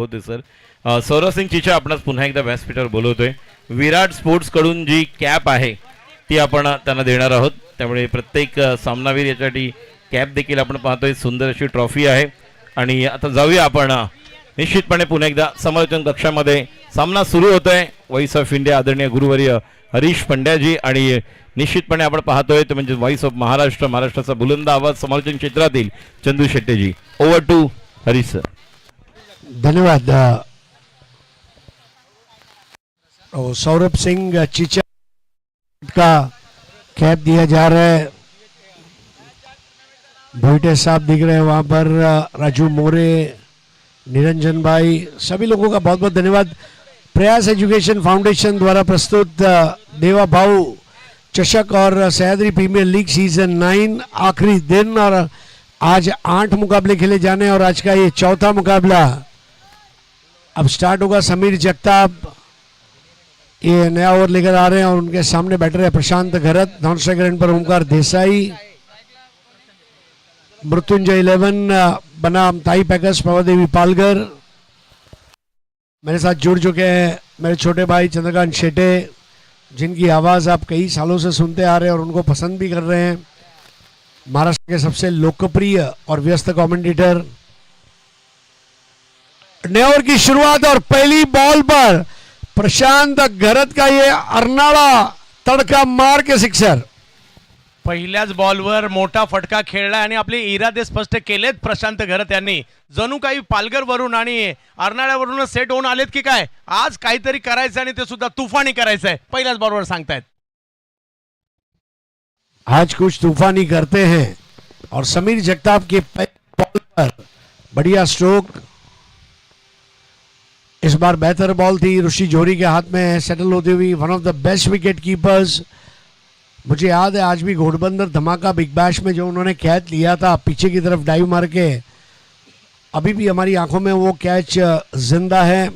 होते सर. सौरभ सिंग चिचा आपणास पुन्हा एकदा व्यासपीठावर बोलवतोय. विराट स्पोर्ट्स कडून जी कॅप आहे ती आपण त्यांना देणार आहोत. त्यामुळे प्रत्येक सामनावीर यासाठी कॅप देखील आपण पाहतोय. सुंदर अशी ट्रॉफी आहे. आणि आता जाऊया आपण निश्चितपणे पुन्हा एकदा समालोचन कक्षामध्ये. सामना सुरू होतोय. व्हॉइस ऑफ इंडिया आदरणीय गुरुवर्य हरीश पंड्याजी आणि निश्चितपणे आपण पाहतोय ते म्हणजे व्हॉइस ऑफ महाराष्ट्र, महाराष्ट्राचा बुलंद आवाज समालोचन क्षेत्रातील Chandu Shettyji. Over to Harish sir. धन्यवाद. सौरभ सिंह चिचा का कैप दिया जा रहा है. भोईटे साहब दिख रहे हैं वहाँ पर, राजू मोरे, निरंजन भाई, सभी लोगों का बहुत बहुत धन्यवाद. प्रयास एजुकेशन फाउंडेशन द्वारा प्रस्तुत देवा भाऊ चषक और सह्याद्री प्रीमियर लीग सीजन 9 आखिरी दिन और आज 8 मुकाबले खेले जाने और आज का ये चौथा मुकाबला अब स्टार्ट होगा. समीर जगताप ये नया ओवर लेकर आ रहे हैं और उनके सामने बैटर है प्रशांत घरत. नॉन स्ट्राइकर एंड पर ओमकार देसाई. मृत्युंजय 11 बनाम ताई पैकर्स पवादेवी पालगर. मेरे साथ जुड़ चुके हैं मेरे छोटे भाई चंद्रकांत शेटे, जिनकी आवाज़ आप कई सालों से सुनते आ रहे हैं और उनको पसंद भी कर रहे हैं. महाराष्ट्र के सबसे लोकप्रिय और व्यस्त कमेंटेटर. नए ओवर की शुरुआत और पहली बॉल पर प्रशांत घरत का ये अर्नाळा तड़का मार के सिक्सर. पहिल्याच बॉलवर मोठा फटका खेळला आणि आपले इरादे स्पष्ट केलेत प्रशांत घरत यांनी. जणू काही पालघरवरून आणि अर्नाळ्यावरून सेट होऊन आलेत की काय. आज काहीतरी करायचं आणि ते सुद्धा तुफानी करायचं आहे. पहिल्याच बॉलवर सांगतायत आज कुछ तूफानी करते हैं. और समीर जगताप के बॉल पर बढ़िया स्ट्रोक. इस बार बेहतर बॉल थी. ऋषि जोरी के हाथ में सेटल होती हुई. One of the best wicket keepers. मुझे याद है आज भी घोड़बंदर धमाका बिग बैश में जो उन्होंने कैच लिया था पीछे की तरफ डाइव मार के, अभी भी हमारी आंखों में वो कैच जिंदा है.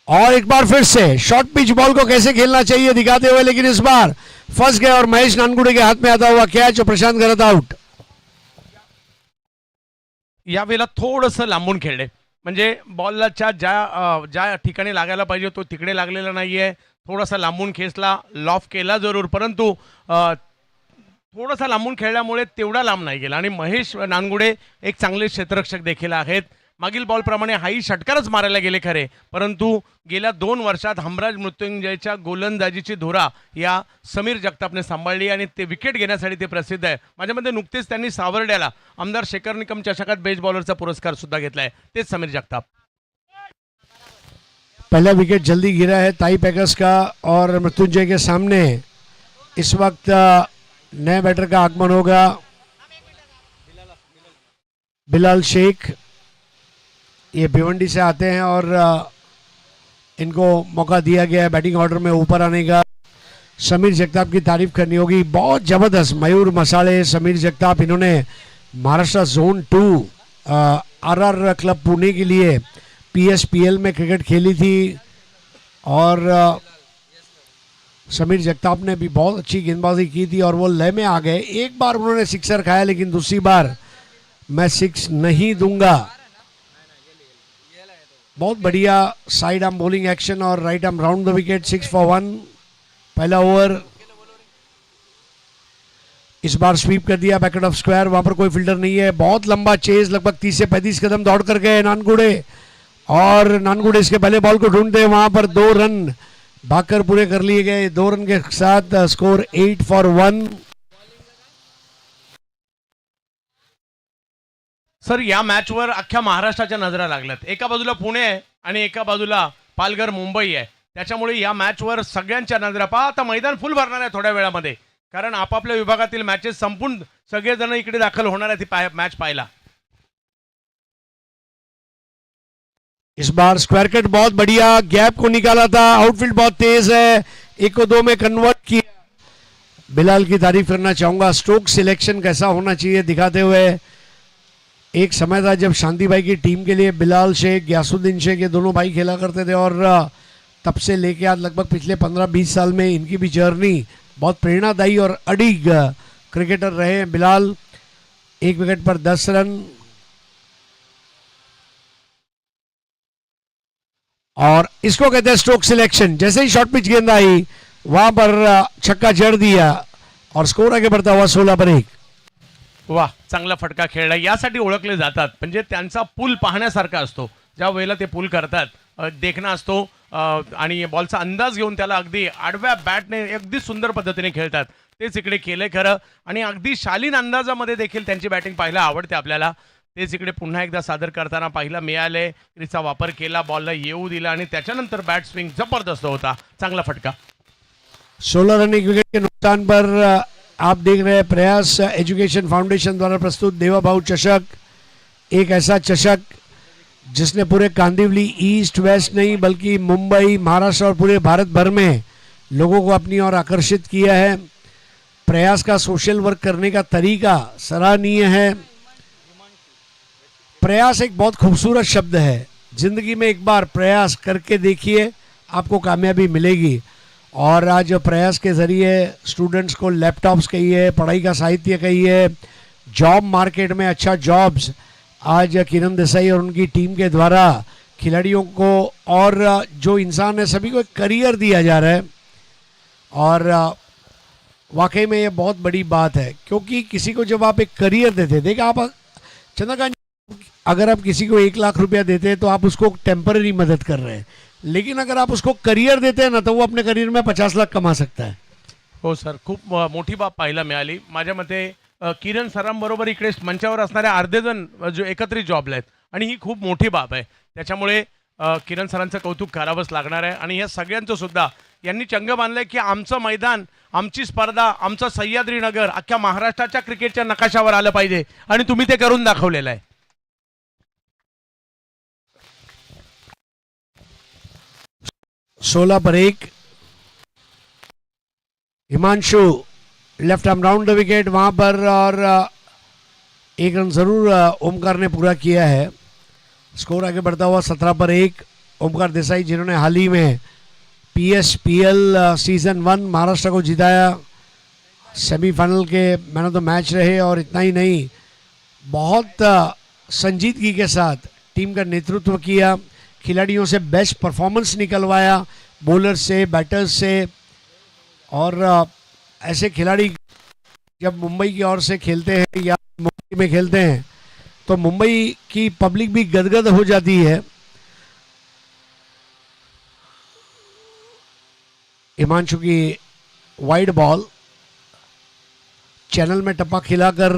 और एक बार फिर से शॉर्ट पिच बॉल को कैसे खेलना चाहिए दिखाते हुए, लेकिन इस बार फंस गए और महेश नानगुडे के हाथ में आता हुआ कैच और प्रशांत घरत आउट. यावेळेला थोडंसं लांबून खेळले म्हणजे बॉलच्या ज्या ठिकाणी लागायला पाहिजे तो तिकडे लागलेला नाहीये. थोडासा लांबून खेचला, लॉफ केला जरूर, परंतु थोडासा लांबून खेळल्यामुळे तेवढा लांब नाही गेला. आणि महेश नानगुडे एक चांगले क्षेत्ररक्षक देखील आहेत. मागील बॉलप्रमाणे हाही षटकारच मारायला गेले खरे, परंतु गेल्या 2 वर्षात हमराज मृत्युंजयच्या गोलंदाजीची धुरा या समीर जगतापने सांभाळली आणि ते विकेट घेण्यासाठी ते प्रसिद्ध आहे. माझ्यामध्ये नुकतेच त्यांनी सावर्ड्याला आमदार शेखर निकम चषकात बेस्ट बॉलरचा पुरस्कार सुद्धा घेतलाय. तेच समीर जगताप. पहला विकेट जल्दी गिरा है ताई पैकर्स का और मृत्युंजय के सामने इस वक्त नए बैटर का आगमन होगा. बिलाल शेख ये भिवंडी से आते हैं और इनको मौका दिया गया है बैटिंग ऑर्डर में ऊपर आने का. समीर जगताप की तारीफ करनी होगी. बहुत ज़बरदस्त मयूर मसाले समीर जगताप. इन्होंने Maharashtra zone 2 RR club Pune के लिए PSPL में क्रिकेट खेली थी और समीर जगताप ने भी बहुत अच्छी गेंदबाजी की थी और वो लय में आ गए. एक बार उन्होंने सिक्सर खाया, लेकिन दूसरी बार मैं 6 नहीं दूंगा. बहुत बढ़िया साइड आर्म बॉलिंग एक्शन और right arm round the wicket. 6 for 1 पहला ओवर. इस बार स्वीप कर दिया बैकेट ऑफ स्क्वायर. वहां पर कोई फील्डर नहीं है. बहुत लंबा चेज, लगभग 30 से 35 कदम दौड़ कर गए नानगुडे और नानगुडे इसके पहले बॉल को ढूंढते हैं. वहां पर 2 रन भागकर पूरे कर लिए गए. 2 रन के साथ स्कोर 8 for 1. सर या मॅचवर अख्ख्या महाराष्ट्राच्या नजरा लागल्यात. एका बाजूला पुणे आहे आणि एका बाजूला पालघर मुंबई आहे. त्याच्यामुळे या मॅचवर सगळ्यांच्या नजरा. पहा आता मैदान फुल भरणार आहे थोड्या वेळामध्ये, कारण आपापल्या विभागातील मॅचेस संपून सगळेजण इकडे दाखल होणार आहेत ही मॅच पाहायला. इस बार स्क्वायर कट बहुत बढ़िया गैप को निकाला था. आउटफील्ड बहुत तेज है. 1 को 2 में कन्वर्ट किया. बिलाल की तारीफ करना चाहूंगा. स्ट्रोक सिलेक्शन कैसा होना चाहिए दिखाते हुए. एक समय था जब शांति भाई की टीम के लिए बिलाल शेख, ग्यासुद्दीन शेख ये दोनों भाई खेला करते थे और तब से लेके आज लगभग पिछले 15-20 साल में इनकी भी जर्नी बहुत प्रेरणादायी और अडिग क्रिकेटर रहे हैं बिलाल. 1 विकेट पर 10 रन. और इसको कहते हैं स्ट्रोक सिलेक्शन। जैसे ही शॉर्ट पिच गेंद आई वहां पर छक्का जड़ दिया और स्कोर आगे बढ़ता हुआ 16 पर 1। वा, चांगला फटका खेळला, यासाठी ओळखले जातात. म्हणजे त्यांचा पूल पाहण्यासारखा असतो. ज्या वेळेला ते पूल करतात देखणा असतो आणि बॉलचा अंदाज घेऊन त्याला अगदी आडव्या बॅटने अगदी सुंदर पद्धतीने खेळतात. तेच इकडे केलंय खरं, आणि अगदी शालीन अंदाजामध्ये देखील त्यांची बॅटिंग पाहायला आवडते आपल्याला. तेच इकडे पुन्हा एकदा सादर करताना पाहिलं मिळाले. तिचा वापर केला, बॉलला येऊ दिला आणि त्याच्यानंतर बॅट स्विंग जबरदस्त होता. चांगला फटका. 16 रन 1 विकेट के नुकसान पर आप देख रहे हैं प्रयास एजुकेशन फाउंडेशन द्वारा प्रस्तुत देवा भाऊ चषक। एक ऐसा चषक जिसने पूरे कांदिवली ईस्ट वेस्ट नहीं बल्कि मुंबई, महाराष्ट्र और पूरे भारत भर में लोगों को अपनी ओर आकर्षित किया है। प्रयास का सोशल वर्क करने का तरीका सराहनीय है। प्रयास एक बहुत खूबसूरत शब्द है। जिंदगी में एक बार प्रयास करके देखिए, आपको कामयाबी मिलेगी। और आज प्रयास के ज़रिए स्टूडेंट्स को लैपटॉप्स कहिए, पढ़ाई का साहित्य कहिए, जॉब मार्केट में अच्छा जॉब्स आज किरण देसाई और उनकी टीम के द्वारा खिलाड़ियों को और जो इंसान है सभी को एक करियर दिया जा रहा है। और वाकई में ये बहुत बड़ी बात है, क्योंकि किसी को जब आप एक करियर देते, देखिए आप चंद्रकांत, अगर आप किसी को 1 लाख रुपया देते हैं तो आप उसको टेम्पररी मदद कर रहे हैं, लेकिन अगर आप उसको करियर देते हैं ना तो वो अपने करियर में 50 लाख कमा सकता है। हो सर, खूप मोठी बाब पाहायला मिळाली. माझ्या मते किरण सरांबरोबर इकडे मंचावर असणारे अर्धे जण जो एकत्रित जॉबला आहेत, आणि ही खूप मोठी बाब आहे. त्याच्यामुळे किरण सरांचं कौतुक करावंच लागणार आहे. आणि या सगळ्यांचं सुद्धा यांनी चंग बांधलंय की आमचं मैदान, आमची स्पर्धा, आमचं सह्याद्री नगर अख्ख्या महाराष्ट्राच्या क्रिकेटच्या नकाशावर आलं पाहिजे, आणि तुम्ही ते करून दाखवलेलं आहे. 16 पर 1। Himanshu left arm round the wicket वहां पर, और 1 रन जरूर ओमकार ने पूरा किया है। स्कोर आगे बढ़ता हुआ 17 पर 1। ओमकार देसाई जिन्होंने हाल ही में PSPL सीजन 1 महाराष्ट्र को जिताया, semifinal K man of the match रहे। और इतना ही नहीं, बहुत संजीदगी के साथ टीम का नेतृत्व किया, खिलाड़ियों से बेस्ट परफॉर्मेंस निकलवाया, बॉलर्स से, बैटर्स से। और ऐसे खिलाड़ी जब मुंबई की ओर से खेलते हैं या मुंबई में खेलते हैं तो मुंबई की पब्लिक भी गदगद हो जाती है। हिमांशु की वाइड बॉल चैनल में टप्पा खिलाकर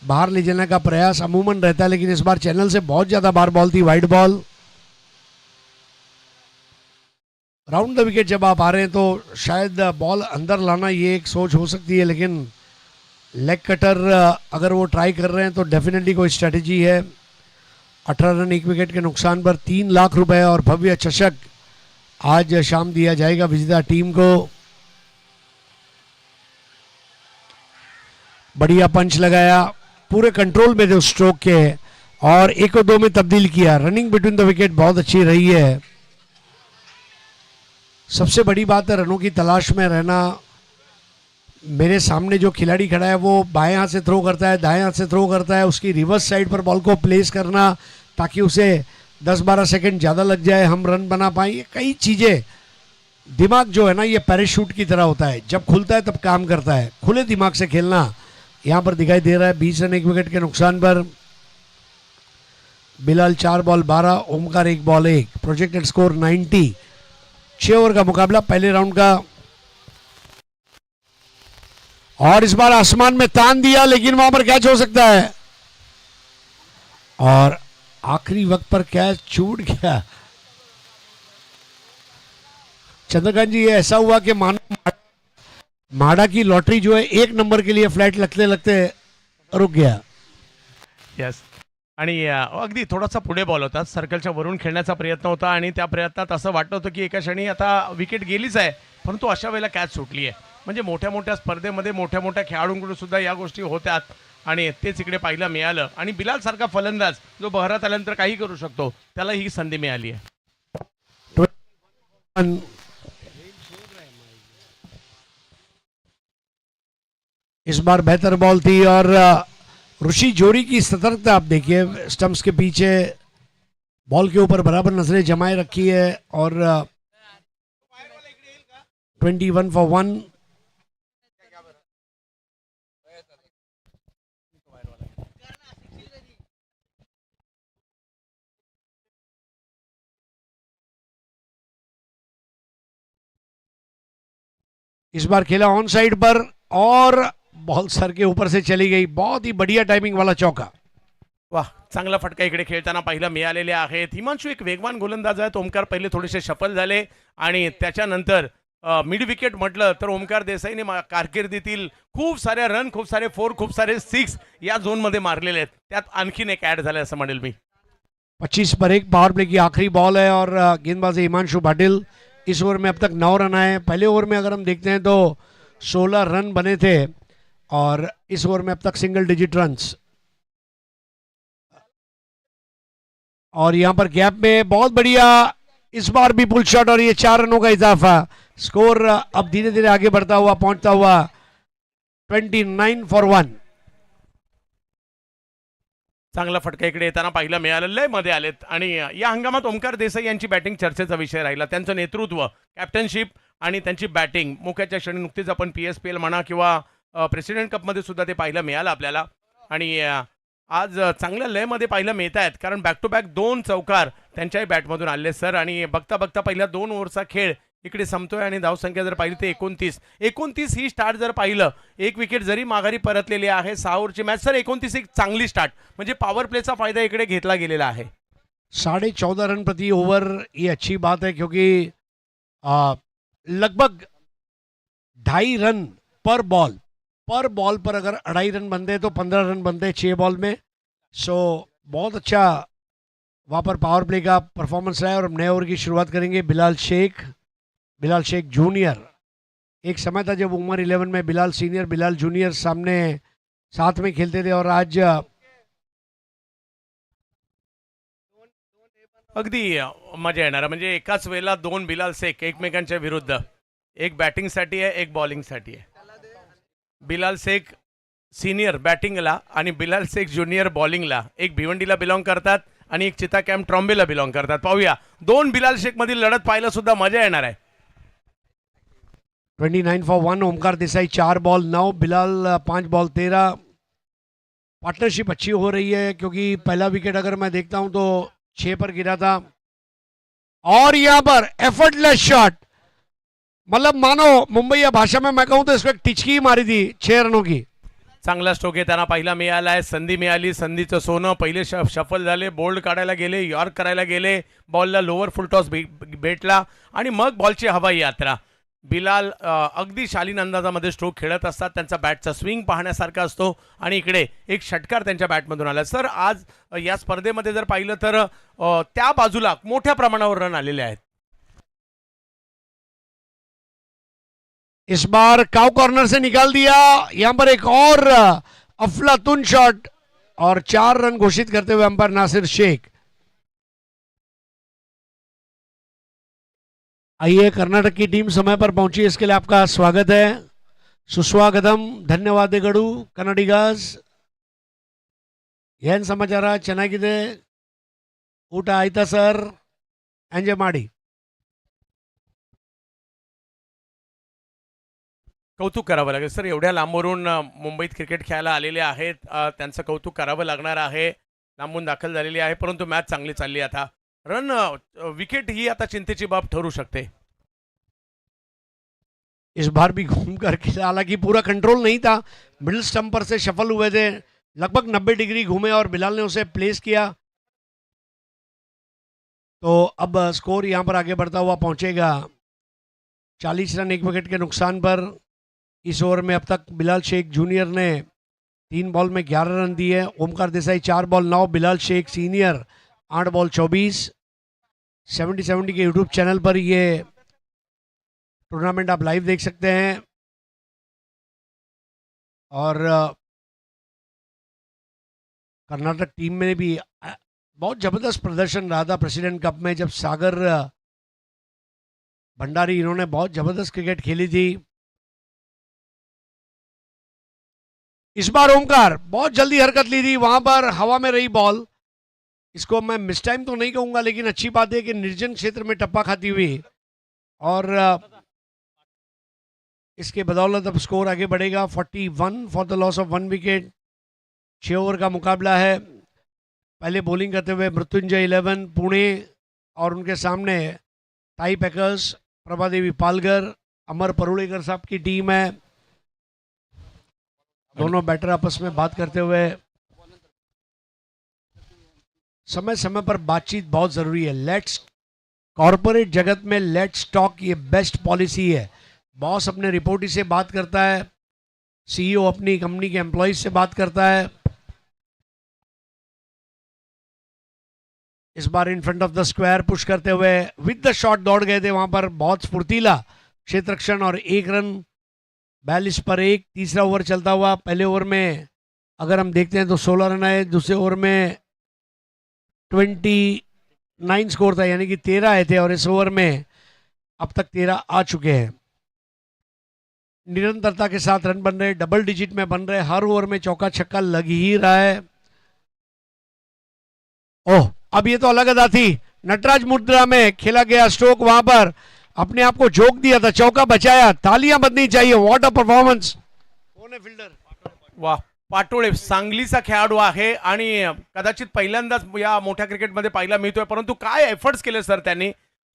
बाहर ले जाने का प्रयास अमूमन रहता है, लेकिन इस बार चैनल से बहुत ज्यादा बाहर बॉल थी, wide ball. Round the wicket जब आप आ रहे हैं तो शायद बॉल अंदर लाना ये एक सोच हो सकती है, लेकिन लेग कटर अगर वो ट्राई कर रहे हैं तो डेफिनेटली कोई स्ट्रेटजी है। 18 रन 1 विकेट के नुकसान पर 3 लाख रुपए और भव्य चषक आज शाम दिया जाएगा विजेता टीम को। बढ़िया पंच लगाया, पूरे कंट्रोल में थे उस स्ट्रोक के, और 1 और 2 में तब्दील किया। रनिंग बिटवीन द विकेट बहुत अच्छी रही है। सबसे बड़ी बात है रनों की तलाश में रहना। मेरे सामने जो खिलाड़ी खड़ा है वो बाएं हाथ से थ्रो करता है, दाएं हाथ से थ्रो करता है, उसकी रिवर्स साइड पर बॉल को प्लेस करना ताकि उसे 10-12 सेकंड ज़्यादा लग जाए, हम रन बना पाएँ। ये कई चीज़ें, दिमाग जो है ना ये पैराशूट की तरह होता है, जब खुलता है तब काम करता है। खुले दिमाग से खेलना यहाँ पर दिखाई दे रहा है। 20 रन 1 विकेट के नुकसान पर Bilal 4 ball 12, Omkar 1 ball 1। Projected score 90। 6 over का मुकाबला पहले राउंड का, और इस बार आसमान में तान दिया, लेकिन वहां पर कैच हो सकता है, और आखिरी वक्त पर कैच छूट गया। चंद्रकांत जी, ये ऐसा हुआ कि मानो माडा की लॉटरी जो है 1 नंबर के लिए फ्लैट लगते लगते रुक गया। यस, आणि अगदी थोडासा पुढे बॉल होता, सर्कलच्या वरून खेळण्याचा प्रयत्न होता, आणि त्या प्रयत्नात असं वाटत होतं की एका क्षणी आता विकेट गेलीच आहे, परंतु अशा वेळेला कॅच सुटली आहे. म्हणजे मोठ्या मोठ्या स्पर्धेमध्ये मोठ्या मोठ्या खेळाडूंकडून सुद्धा या गोष्टी होत्यात, आणि तेच इकडे पाहायला मिळालं. आणि बिलाल सारखा फलंदाज जो बहरात आल्यानंतर काही करू शकतो, त्याला ही संधी मिळाली आहे. इस बार बेहतर बॉल थी, और ऋषि जोरी की सतर्कता आप देखिए, स्टंप्स के पीछे बॉल के ऊपर बराबर नजरें जमाए रखी है और 21 फॉर 1। इस बार खेला ऑन साइड पर और बॉल सर के ऊपर से चली गई। बहुत ही बढ़िया टाइमिंग वाला चौका। वाह, चांगला फटका इकडे खेळताना पाहिला मिळालेले आहेत. हिमांशू एक वेगवान गोलंदाज आहे. ओमकार पहिले थोडेसे सफल झाले आणि त्याच्यानंतर मिड विकेट म्हटलं तर ओमकार देसाईने कारकिर्दीतील खूप साऱ्या रन, खूप सारे फोर, खूप सारे सिक्स या झोनमध्ये मारलेले आहेत. त्यात आणखीन एक ऍड झालं असं म्हणेल मी. 25 पर 1 पावर प्ले की आखिरी बॉल है और गेंदबाज हिमांशु पाटिल। इस ओवर में अब तक 9 रन आए। पहले ओवर में अगर हम देखते हैं तो 16 रन बने थे और इस ओवर में अब तक सिंगल डिजिट रन्स। और यहां पर गैप में बहुत बढ़िया इस बार भी पुल शॉट और ये 4 रनों का इजाफा। स्कोर अब धीरे धीरे आगे बढ़ता हुआ पहुंचता हुआ 29 फॉर 1। चांगला फटका इकडे येताना पाहिला मिळालं. लय मध्ये आलेत आणि या हंगामात ओमकार देसाई यांची बॅटिंग चर्चेचा विषय राहिला. त्यांचं नेतृत्व, कॅप्टनशिप आणि त्यांची बॅटिंग मुख्याच्या क्षणी नुकतीच आपण PSPL म्हणा किंवा प्रेसिडेंट कपमध्ये सुद्धा ते पाहिलं मिळालं आपल्याला. आणि आज चांगल्या लयमध्ये पाहिलं मिळत आहेत कारण बॅक टू बॅक 2 चौकार त्यांच्याही बॅटमधून आले सर. आणि बघता बघता पहिल्या 2 ओव्हरचा खेळ इकडे संपतोय आणि धावसंख्या जर पाहिली तर 29 ही स्टार्ट जर पाहिलं, एक विकेट जरी माघारी परतलेली आहे 6 ओव्हरची मॅच सर. 29 एक चांगली स्टार्ट म्हणजे पॉवर प्लेचा फायदा इकडे घेतला गेलेला आहे. 14.5 रन प्रति ओवर ये अच्छी बात है क्योंकि लगभग 2.5 रन पर बॉल पर अगर 2.5 रन बनते हैं तो 15 रन बनते हैं 6 बॉल में। सो बहुत अच्छा वहाँ पर पावर प्ले का परफॉर्मेंस रहा है। और नए ओवर की शुरुआत करेंगे बिलाल शेख जूनियर। एक समय था जब उमर 11 में बिलाल सीनियर, बिलाल जूनियर सामने साथ में खेलते थे और आज अगदी मजा येणार म्हणजे एकाच वेळेला 2 बिलाल शेख एकमेकांच्या विरुद्ध, एक बॅटिंगसाठी आहे एक बॉलिंगसाठी आहे. बिलाल शेख सीनियर बॅटिंगला आणि बिलाल शेख ज्युनियर बॉलिंगला, एक भिवंडीला बिलॉंग करतात आणि एक चिता कॅम्प ट्रॉम्बेला बिलॉंग करतात. पाहूया 2 बिलाल शेख मधील लढत पाहायला सुद्धा मजा येणार आहे. 29 for 1। Omkar Desai 4 ball 9, Bilal 5 ball 13। Partnership अच्छी हो रही है क्योंकि पहला विकेट अगर मैं देखता हूं तो 6 पर गिरा था और यहां पर एफर्टलेस शॉट, मतलब मानो मुंबई या भाषा में मैं कहूं तो इसको एक टिचकी ही मारी थी 6 रनों की। चांगला स्ट्रोक आहे, त्यांना पहिला मिळाला आहे. संधी मिळाली, संधीचं सोनं. पहिले शफल झाले, बोल्ड काढायला गेले, यॉर्क करायला गेले, बॉलला लोअर फुल टॉस भेटला आणि मग बॉलची हवाई यात्रा. बिलाल अगदी शालीन अंदाजामध्ये स्ट्रोक खेळत असतात. त्यांचा बॅटचा स्विंग पाहण्यासारखा असतो आणि इकडे एक षटकार त्यांच्या बॅटमधून आला. सर आज या स्पर्धेमध्ये जर पाहिलं तर त्या बाजूला मोठ्या प्रमाणावर रन आलेले आहेत. इस बार काउ कॉर्नर से निकाल दिया। यहां पर एक और अफलातून शॉट और 4 रन घोषित करते हुए अंपायर नासिर शेख। आइए, कर्नाटक की टीम समय पर पहुंची, इसके लिए आपका स्वागत है, सुस्वागतम, धन्यवाद कन्नडिगास। ಏನ್ ಸಮಾಚಾರ? ಚೆನ್ನಾಗಿದೆ? ಊಟ ಆಯ್ತಾ ಸರ್? ಎಂಜಾಯ್ ಮಾಡಿ. कौतुक करावं लागेल सर. एवढ्या लांबवरून मुंबईत क्रिकेट खेळायला आलेले आहेत, त्यांचं कौतुक करावं लागणार आहे. लांबून दाखल झालेली आहे परंतु मॅच चांगली चालली. आता रन विकेट ही आता चिंतेची बाब ठरू शकते. इस बार भी घूम करके, हालांकि पूरा कंट्रोल नहीं था, मिडिल स्टंप पर से शफल हुए थे, लगभग 90 डिग्री घूमे और बिलाल ने उसे प्लेस किया। तो अब स्कोर यहां पर आगे बढ़ता हुआ पहुंचेगा 40 रन 1 विकेट के नुकसान पर। इस ओवर में अब तक बिलाल शेख जूनियर ने 3 बॉल में 11 रन दिए। Omkar Desai 4 ball 9, Bilal Shaikh senior 8 ball 24। 70 के यूट्यूब चैनल पर ये टूर्नामेंट आप लाइव देख सकते हैं। और कर्नाटक टीम में भी बहुत जबरदस्त प्रदर्शन रहा था प्रेसिडेंट कप में, जब सागर भंडारी इन्होंने बहुत जबरदस्त क्रिकेट खेली थी। इस बार ओमकार बहुत जल्दी हरकत ली थी, वहां पर हवा में रही बॉल। इसको मैं मिस टाइम तो नहीं कहूंगा, लेकिन अच्छी बात है कि निर्जन क्षेत्र में टप्पा खाती हुई और इसके बदौलत अब स्कोर आगे बढ़ेगा 41 for the loss of 1 wicket. 6 over का मुकाबला है। पहले बॉलिंग करते हुए मृत्युंजय 11 पुणे और उनके सामने टाई पैकर्स प्रभादेवी पालगर अमर परुलेकर साहब की टीम है। दोनों बैटर आपस में बात करते हुए, समय समय पर बातचीत बहुत जरूरी है। लेट्स कॉरपोरेट जगत में लेट्स टॉक ये बेस्ट पॉलिसी है। बॉस अपने रिपोर्टी से बात करता है, सीईओ अपनी कंपनी के एम्प्लॉयज से बात करता है। इस बार in front of the square push करते हुए विद द शॉट दौड़ गए थे वहां पर, बहुत स्फूर्तिला क्षेत्ररक्षण और 1 रन 42 पर 1। तीसरा ओवर चलता हुआ, पहले ओवर में अगर हम देखते हैं तो 16 रन आए, दूसरे ओवर में 29 स्कोर था, यानी कि 13 आए थे और इस ओवर में अब तक 13 आ चुके हैं। निरंतरता के साथ रन बन रहे, डबल डिजिट में बन रहे, हर ओवर में चौका छक्का लग ही रहा है। ओह, अब ये तो अलग अदा थी। नटराज मुद्रा में खेला गया स्ट्रोक, वहां पर अपने आप को झोंक दिया था, चौका बचाया, तालियां बजनी चाहिए। What a performance. कौन है फिल्डर? वा, पाटोळे सांगलीचा खेळाडू आहे आणि कदाचित पहिल्यांदाच या मोठ्या क्रिकेटमध्ये पाहायला मिळतोय, परंतु काय एफर्ट्स केले सर त्यांनी,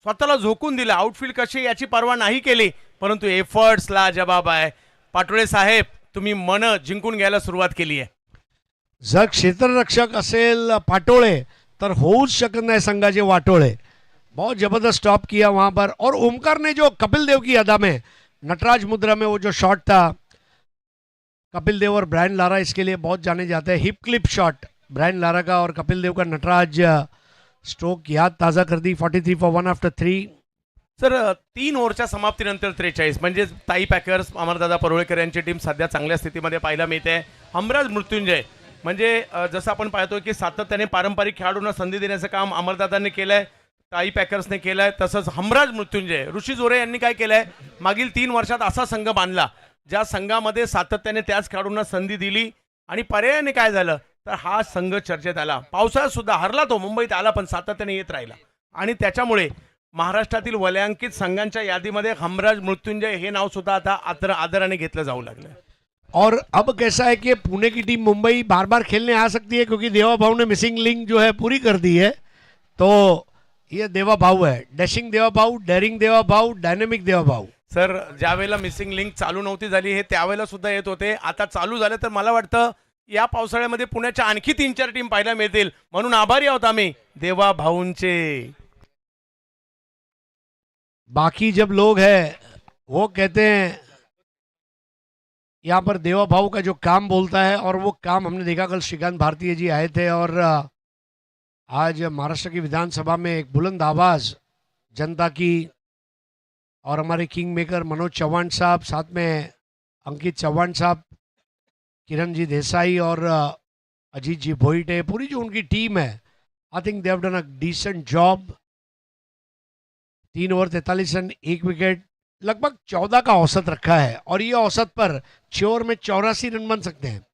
स्वतःला झोकून दिला, आउटफील्ड कशी याची पर्वा नाही केली, परंतु एफर्ट्सला जवाब आहे। पाटोळे साहेब, तुम्ही मन जिंकून घ्यायला सुरुवात केली आहे। जर क्षेत्ररक्षक असेल पाटोळे तर होऊच शकत नाही संघाचे वाटोळे। बहुत जबरदस्त स्टॉप किया वहां पर, और ओमकार ने जो कपिल देव की अदा में नटराज मुद्रा में वो जो शॉट था, कपिल देव और ब्रायन लारा इसके लिए बहुत जाने जाते हैं। Hip clip shot Brian Lara का और कपिल देव का नटराज स्ट्रोक याद ताज़ा कर दी। 43 फॉर 1 आफ्टर 3। सर 3 ओव्हरच्या समाप्तीनंतर 43 म्हणजे ताई पॅकर्स अमरदादा परुळेकर यांची टीम सध्या चांगल्या स्थितीमध्ये पाहायला मिळते। हमराज मृत्युंजय म्हणजे जसं आपण पाहतो की सातत्याने पारंपरिक खेळाडूंना संधी देण्याचं काम अमरदादांनी केलंय, ताई पॅकर्सने केलंय, तसंच हमराज मृत्युंजय ऋषी जोरे यांनी काय केलंय, मागील 3 वर्षात असा संघ बांधला ज्या संघामध्ये सातत्याने त्याच खेळाडूंना संधी दिली आणि पर्यायाने काय झालं तर हा संघ चर्चेत आला। पावसाळ्यात सुद्धा हरला तो, मुंबईत आला पण सातत्याने येत राहिला आणि त्याच्यामुळे महाराष्ट्रातील वलयांकित संघांच्या यादीमध्ये हमराज मृत्युंजय हे नाव सुद्धा आता आदराने घेतलं जाऊ लागलं। और अब कैसा है कि पुणे की टीम मुंबई बार बार खेलने आ सकती है, क्योंकि देवा भाऊ ने मिसिंग लिंक जो है पूरी कर दी है। तो ये देवा भाऊ है, डैशिंग देवा भाऊ, डेरिंग देवा भाऊ, डायनेमिक देवा भाऊ। सर ज्या वेळेला मिसिंग लिंक चालू नव्हती झाली हे त्यावेळेला सुद्धा येत होते, आता चालू झाले तर मला वाटतं या पावसाळ्यामध्ये पुण्याच्या आणखी 3-4 टीम पाहायला मिळतील, म्हणून आभारी आहोत आम्ही देवा भाऊंचे। बाकी जब लोग हैं वो कहते हैं यहाँ पर देवा भाऊ का जो काम बोलता है, और वो काम हमने देखा कल श्रीकांत भारतीय जी आए थे और आज महाराष्ट्र की विधानसभा में एक बुलंद आवाज जनता की, और हमारे किंग मेकर मनोज चौहान साहब, साथ में अंकित चौहान साहब, किरण जी देसाई और अजीत जी भोईटे, पूरी जो उनकी टीम है, I think they have done a decent job. 3 over 43 run 1 wicket, लगभग 14 का औसत रखा है, और ये औसत पर 6 ओवर में 84 रन बन सकते हैं।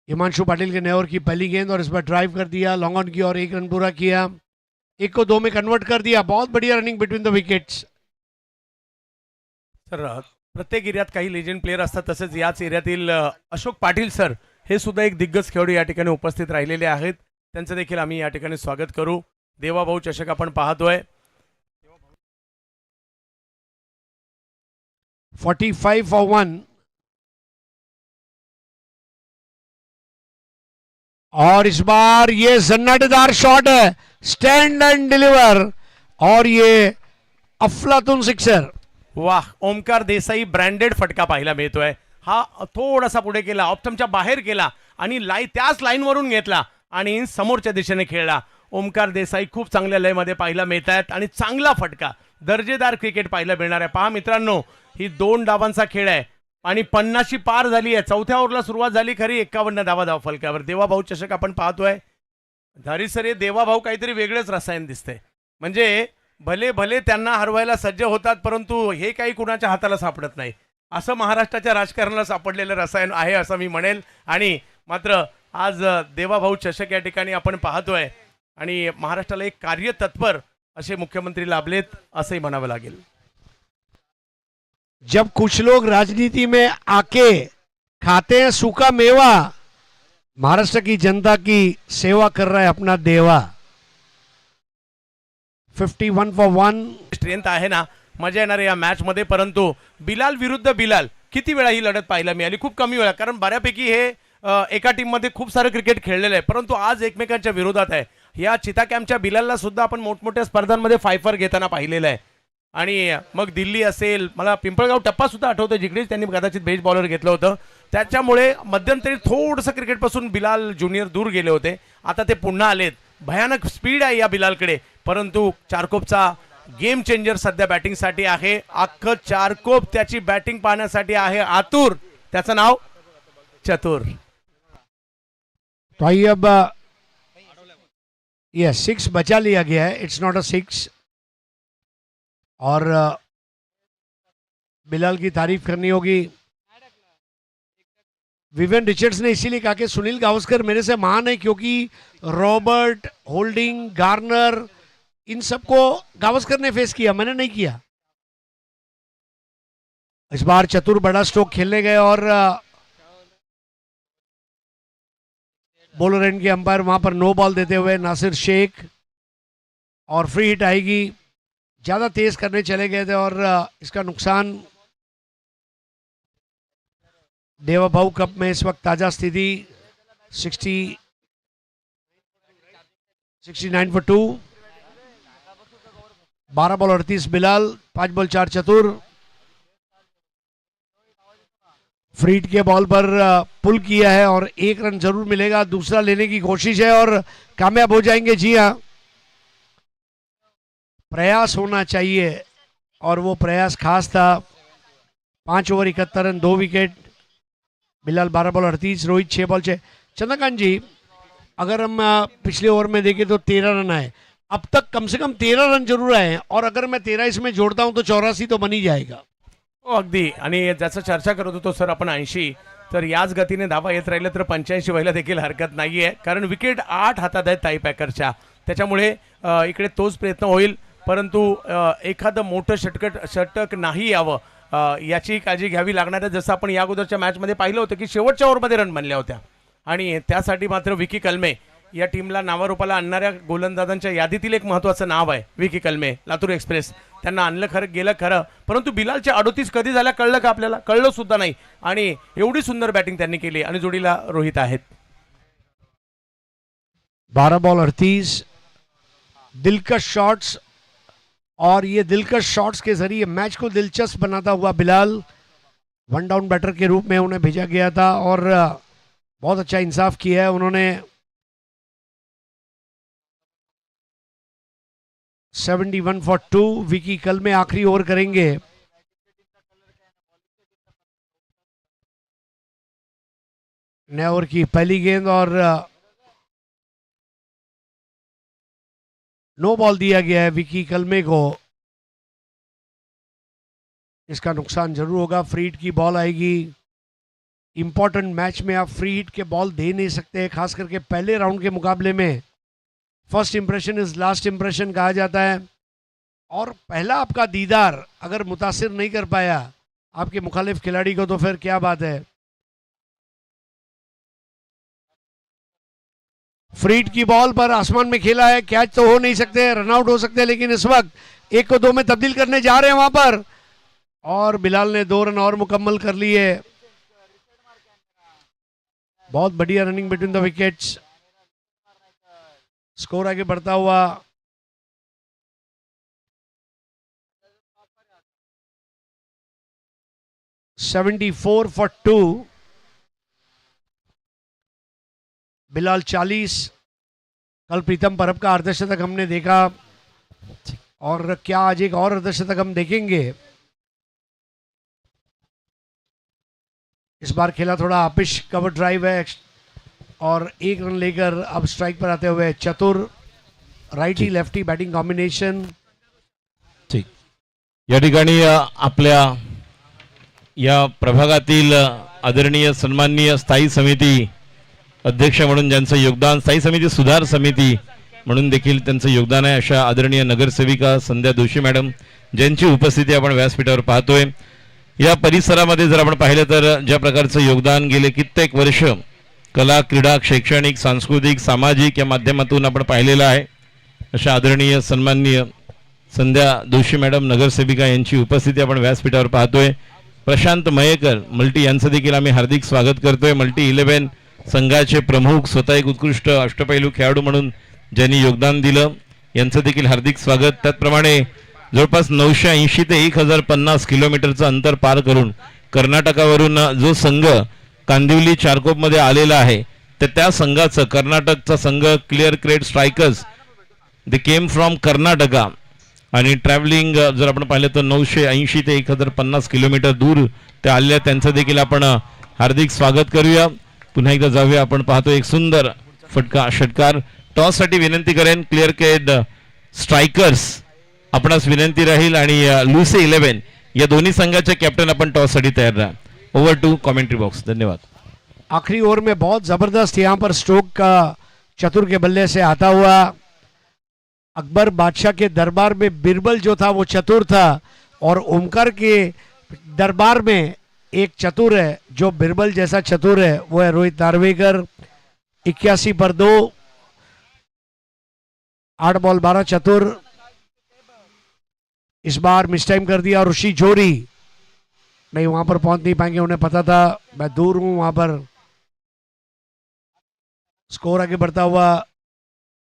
हिमांशु पाटिल के नए ओवर की पहली गेंद और इस बार ड्राइव कर दिया लॉन्ग ऑन की और 1 रन पूरा किया, 1 को 2 में कन्वर्ट कर दिया। बहुत बढ़िया running between the wickets. Sir प्रत्येक एरियात काही लेजेंड प्लेयर असतात, तसेच याच एरियातील अशोक पाटील सर हे सुद्धा एक दिग्गज खेळाडू या ठिकाणी उपस्थित राहिलेले आहेत, त्यांचं देखील आम्ही या ठिकाणी स्वागत करू। देवाभाऊ चषक आपण पाहतोय। 45 फॉर 1, और इस बार ये जन्नतदार शॉट है, स्टैंड एंड डिलीवर, और ये अफलातून सिक्सर। वाह, ओमकार देसाई ब्रँडेड फटका पाहायला मिळतोय। हा थोडासा पुढे केला, ऑप्टमच्या बाहेर केला आणि त्याच लाईनवरून घेतला आणि समोरच्या दिशेने खेळला। ओमकार देसाई खूप चांगल्या लयमध्ये पाहायला मिळत आहेत आणि चांगला फटका, दर्जेदार क्रिकेट पाहायला मिळणार आहे। पहा मित्रांनो, ही 2 डावांचा खेळ आहे आणि 50 पार झाली आहे। चौथ्या ओव्हरला सुरुवात झाली खरी, 51 धावा फलकावर। देवाभाऊ चषक आपण पाहतोय। धारी सर, हे देवाभाऊ काहीतरी वेगळेच रसायन दिसते, म्हणजे भले भले त्यांना हरवायला सज्ज होतात, परंतु हे काही कुणाच्या हाताला सापडत नाही। असं महाराष्ट्राच्या राजकारणाला सापडलेलं रसायन आहे असं मी म्हणेल. आणि मात्र आज देवाभाऊ चषक या ठिकाणी आपण पाहतोय आणि महाराष्ट्राला एक कार्यतत्पर असे मुख्यमंत्री लाभलेत असंही म्हणावं लागेल. जब कुछ लोग राजनीति में आके खाते हैं सूखा मेवा, महाराष्ट्र की जनता की सेवा कर रहा है अपना देवा. 51 for 1. स्ट्रेंथ आहे ना, मजा येणार आहे या मॅच मध्ये. परंतु बिलाल विरुद्ध बिलाल किती वेळा ही लढत पाहायला मिळाली? खूप कमी वेळा, कारण बऱ्यापैकी हे एका टीम मध्ये खूप सारं क्रिकेट खेळलेलं आहे, परंतु आज एकमेकांच्या विरोधात आहे. या चिता कॅम्पच्या बिलालला सुद्धा आपण मोठमोठ्या स्पर्धांमध्ये फायफर घेताना पाहिलेलं आहे. आणि मग दिल्ली असेल, मला पिंपळगाव टप्पा सुद्धा आठवतं जिकडे त्यांनी कदाचित बेस्ट बॉलर घेतलं होतं. त्याच्यामुळे मध्यंतरी थोडंसं क्रिकेटपासून बिलाल ज्युनियर दूर गेले होते. आता ते पुन्हा आलेत. भयानक स्पीड आहे या बिलालकडे, परंतु चारकोपचा गेम चेंजर सध्या बॅटिंगसाठी आहे. अख्खं चारकोप त्याची बॅटिंग पाहण्यासाठी आहे आतुर. त्याचं नाव चतुर. तो आइए अब ये 6 बचा लिया गया है, इट्स नॉट अ 6. और बिलाल की तारीफ करनी होगी. विवियन रिचर्ड्स ने इसीलिए कहा कि सुनील गावस्कर मेरे से महान है, क्योंकि रॉबर्ट, होल्डिंग, गार्नर, इन सबको गावस्कर ने फेस किया, मैंने नहीं किया. इस बार चतुर बड़ा स्ट्रोक खेलने गए और बॉलर एंड के अंपायर वहां पर नो बॉल देते हुए नासिर शेख, और फ्री हिट आएगी. ज्यादा तेज करने चले गए थे और इसका नुकसान. देवाभाऊ कप में इस वक्त ताजा स्थिति 69 for 2. 12 बॉल 38 बिलाल, 5 बॉल 4 चतुर. फ्रीड के बॉल पर पुल किया है और 1 रन जरूर मिलेगा. दूसरा लेने की कोशिश है और कामयाब हो जाएंगे. जी हाँ, प्रयास होना चाहिए और वो प्रयास खास था. 5 over 71 run, 2 wicket. Bilal 12 ball 38, Rohit 6 ball 6. Chandrakant ji, अगर हम पिछले ओवर में देखें तो 13 रन आए. अब तक कम से कम 13 रन जरूर आए हैं, और अगर मैं 13 इसमें जोड़ता हूं तो 84 तो बन ही जाएगा. हो अगदी. आणि ज्याचं चर्चा करत होतो सर आपण 80, तर याच गतीने धावा येत राहिले तर 85 व्हायला देखील हरकत नाहीये, कारण विकेट 8 हातात आहेत टाई पॅकरच्या. त्याच्यामुळे इकडे तोच प्रयत्न होईल, परंतु एखादं मोठं षटक नाही यावं याची काळजी घ्यावी लागणार आहे. जसं आपण या अगोदरच्या मॅचमध्ये पाहिलं होतं की शेवटच्या ओव्हरमध्ये रन बनल्या होत्या, आणि त्यासाठी मात्र विकी कलमे या टीमला नावारूपाला आणणाऱ्या गोलंदाजांच्या यादीतील एक महत्त्वाचं नाव आहे. विकी कलमे, लातूर एक्सप्रेस. त्यांना आणलं खरं, गेलं खरं, परंतु बिलालच्या 38 कधी झाल्या कळलं का आपल्याला? कळलं सुद्धा नाही. आणि एवढी सुंदर बॅटिंग त्यांनी केली, आणि जोडीला रोहित आहेत. 12 बॉल 38, दिलकश शॉट्स, और ये दिलकश शॉट्स के जरिए मैच को दिलचस्प बनाता हुआ बिलाल 1 डाउन बैटर के रूप में उन्हें भेजा गया था, और बहुत अच्छा इंसाफ किया है उन्होंने. 71 for 2. विकी कल में आखिरी ओवर करेंगे. नए ओवर की पहली गेंद और नो बॉल दिया गया है विकी कलमे को. इसका नुकसान जरूर होगा. फ्री हिट की बॉल आएगी. इंपॉर्टेंट मैच में आप फ्री हिट के बॉल दे नहीं सकते, खास करके पहले राउंड के मुकाबले में. First impression is last impression कहा जाता है, और पहला आपका दीदार अगर मुतासिर नहीं कर पाया आपके मुखालिफ खिलाड़ी को, तो फिर क्या बात है. फ्रीड की बॉल पर आसमान में खेला है, कैच तो हो नहीं सकते, रनआउट हो सकते हैं, लेकिन इस वक्त 1 को 2 में तब्दील करने जा रहे हैं वहां पर, और बिलाल ने 2 रन और मुकम्मल कर लिए. बहुत बढ़िया running between the wickets. Score आगे बढ़ता हुआ. $74 for 2. बिलाल 40. कल प्रीतम परब का अर्धशतक हमने देखा, और क्या आज एक और अर्धशतक हम देखेंगे. इस बार खेला थोड़ा आपिश कवर ड्राइव है, और 1 रन लेकर अब स्ट्राइक पर आते हुए चतुर. Righty lefty batting combination. ठीक. या ठिकाणी आपल्या या प्रभागातील आदरणीय सन्माननीय स्थायी समिती अध्यक्ष म्हणून ज्यांचं योगदान, स्थायी समिती सुधार समिती म्हणून देखील त्यांचं योगदान आहे, अशा आदरणीय नगरसेविका संध्या दोशी मॅडम ज्यांची उपस्थिती आपण व्यासपीठावर पाहतोय. या परिसरामध्ये जर आपण पाहिलं तर ज्या प्रकारचं योगदान गेले कित्येक वर्ष कला, क्रीडा, शैक्षणिक, सांस्कृतिक, सामाजिक या माध्यमातून आपण पाहिलेलं आहे, अशा आदरणीय सन्माननीय संध्या दोशी मॅडम नगरसेविका यांची उपस्थिती आपण व्यासपीठावर पाहतोय. प्रशांत मयेकर मल्टी यांचं देखील आम्ही हार्दिक स्वागत करतोय. मल्टी 11 संघाचे प्रमुख, स्वतः एक उत्कृष्ट अष्टपैलू खेळाडू म्हणून ज्यांनी योगदान दिलं, यांचं देखील हार्दिक स्वागत. त्याचप्रमाणे जवळपास 980 ते 1050 किलोमीटरचं अंतर पार करून कर्नाटकावरून जो संघ कांदिवली चारकोपमध्ये आलेला आहे, तर त्या संघाचं, कर्नाटकचा संघ clear crate strikers, they came from Karnataka, आणि ट्रॅव्हलिंग जर आपण पाहिलं तर 980 ते 1050 किलोमीटर दूर ते आलेल्या, त्यांचं देखील आपण हार्दिक स्वागत करूया. पुन्हा एकदा जाऊया, आपण पाहतो एक सुंदर षटकार. टॉससाठी विनंती करेन क्लिअर केड स्ट्रायकर्स, आपणास विनंती राहील, आणि लुसी 11 या दोन्ही संघाचे कॅप्टन आपण टॉससाठी तयार राहा. Over to commentary box. धन्यवाद. आखिरी ओवर में बहुत जबरदस्त यहाँ पर स्ट्रोक का चतुर के बल्ले से आता हुआ. अकबर बादशाह के दरबार में बिरबल जो था वो चतुर था, और ओमकार के दरबार में एक चतुर है जो बिरबल जैसा चतुर है, वो है रोहित नार्वेकर. 81 पर 2, 8 बॉल 12 चतुर. इस बार मिस टाइम कर दिया ऋषि जोरी, नहीं वहां पर पहुंच नहीं पाएंगे, उन्हें पता था मैं दूर हूं वहां पर. स्कोर आगे बढ़ता हुआ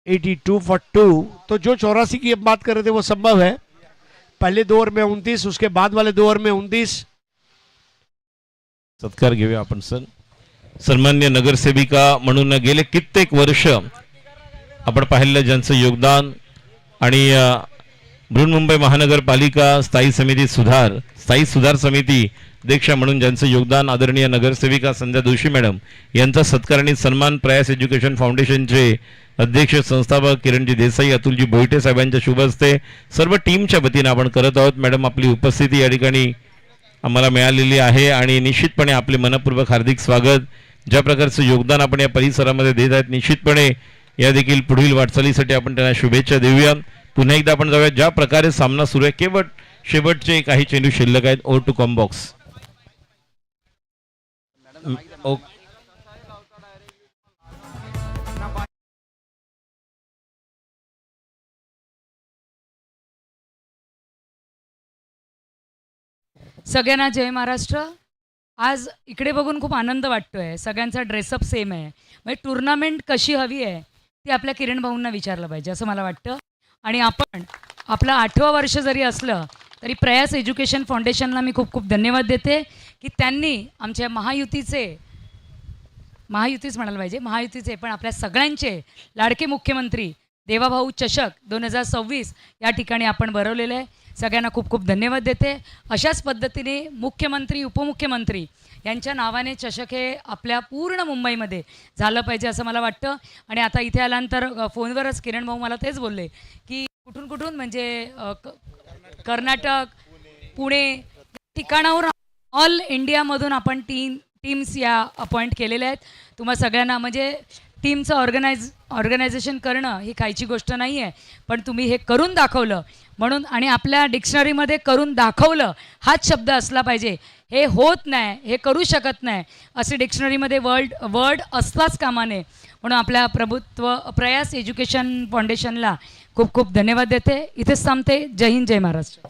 82 for 2. तो जो 84 की अब बात कर रहे थे वो संभव है. पहले 2 ओवर में 29, उसके बाद वाले 2 ओवर में 29. सत्कार घेऊया आपण सर. सन्मान्य नगरसेविका म्हणून गेले कित्येक वर्ष आपण पाहिलेलं ज्यांचं योगदान, आणि बृहन्मुंबई महानगरपालिका स्थायी सुधार समिती अध्यक्ष म्हणून ज्यांचं योगदान, आदरणीय नगरसेविका संध्या दोशी मॅडम यांचा सत्कार आणि सन्मान प्रयास एज्युकेशन फाउंडेशनचे अध्यक्ष संस्थापक किरणजी देसाई, अतुलजी भोईटे साहेबांच्या शुभ हस्ते सर्व टीमच्या वतीने आपण करत आहोत. मॅडम, आपली उपस्थिती या ठिकाणी आम्हाला मिळालेली आहे, आणि निश्चितपणे आपले मनपूर्वक हार्दिक स्वागत. ज्या प्रकारचं योगदान आपण या परिसरामध्ये देत आहेत, निश्चितपणे या देखील पुढील वाटचालीसाठी आपण त्यांना शुभेच्छा देऊया. पुन्हा एकदा आपण जाऊया, ज्या प्रकारे सामना सुरू आहे, केवळ शेवटचे काही चेंडू शिल्लक आहेत. Over to comm box. सगळ्यांना जय महाराष्ट्र. आज इकडे बघून खूप आनंद वाटतोय. सगळ्यांचा ड्रेसअप सेम आहे. म्हणजे टुर्नामेंट कशी हवी आहे ती आपल्या किरण भाऊंना विचारलं पाहिजे असं मला वाटतं. आणि आपण आपलं 8वं वर्ष जरी असलं तरी प्रयास एज्युकेशन फाउंडेशनला मी खूप खूप धन्यवाद देते की त्यांनी आमच्या महायुतीच म्हणायला पाहिजे, महायुतीचे पण आपल्या सगळ्यांचे लाडके मुख्यमंत्री देवाभाऊ चषक 2026 या ठिकाणी आपण भरवलेलं आहे. सगळ्यांना खूप खूप धन्यवाद देते. अशाच पद्धतीने मुख्यमंत्री, उपमुख्यमंत्री यांच्या नावाने चषक हे आपल्या पूर्ण मुंबईमध्ये झालं पाहिजे असं मला वाटतं. आणि आता इथे आल्यानंतर फोनवरच किरण भाऊ मला तेच बोलले की कुठून कुठून म्हणजे कर्नाटक, पुणे ठिकाणावर ऑल इंडियामधून आपण टीम्स या अपॉइंट केलेल्या आहेत. तुम्हा सगळ्यांना म्हणजे टीमचं ऑर्गनायझेशन करणं ही काहीची गोष्ट नाही आहे, पण तुम्ही हे करून दाखवलं म्हणून, आणि आपल्या डिक्शनरीमध्ये करून दाखवलं हाच शब्द असला पाहिजे. हे होत नाही, हे करू शकत नाही असे डिक्शनरीमध्ये वर्ड असताच कामा नये. म्हणून आपल्या प्रयास एज्युकेशन फाउंडेशनला खूप खूप धन्यवाद देते. इथेच थांबते. जय हिंद, जय महाराष्ट्र.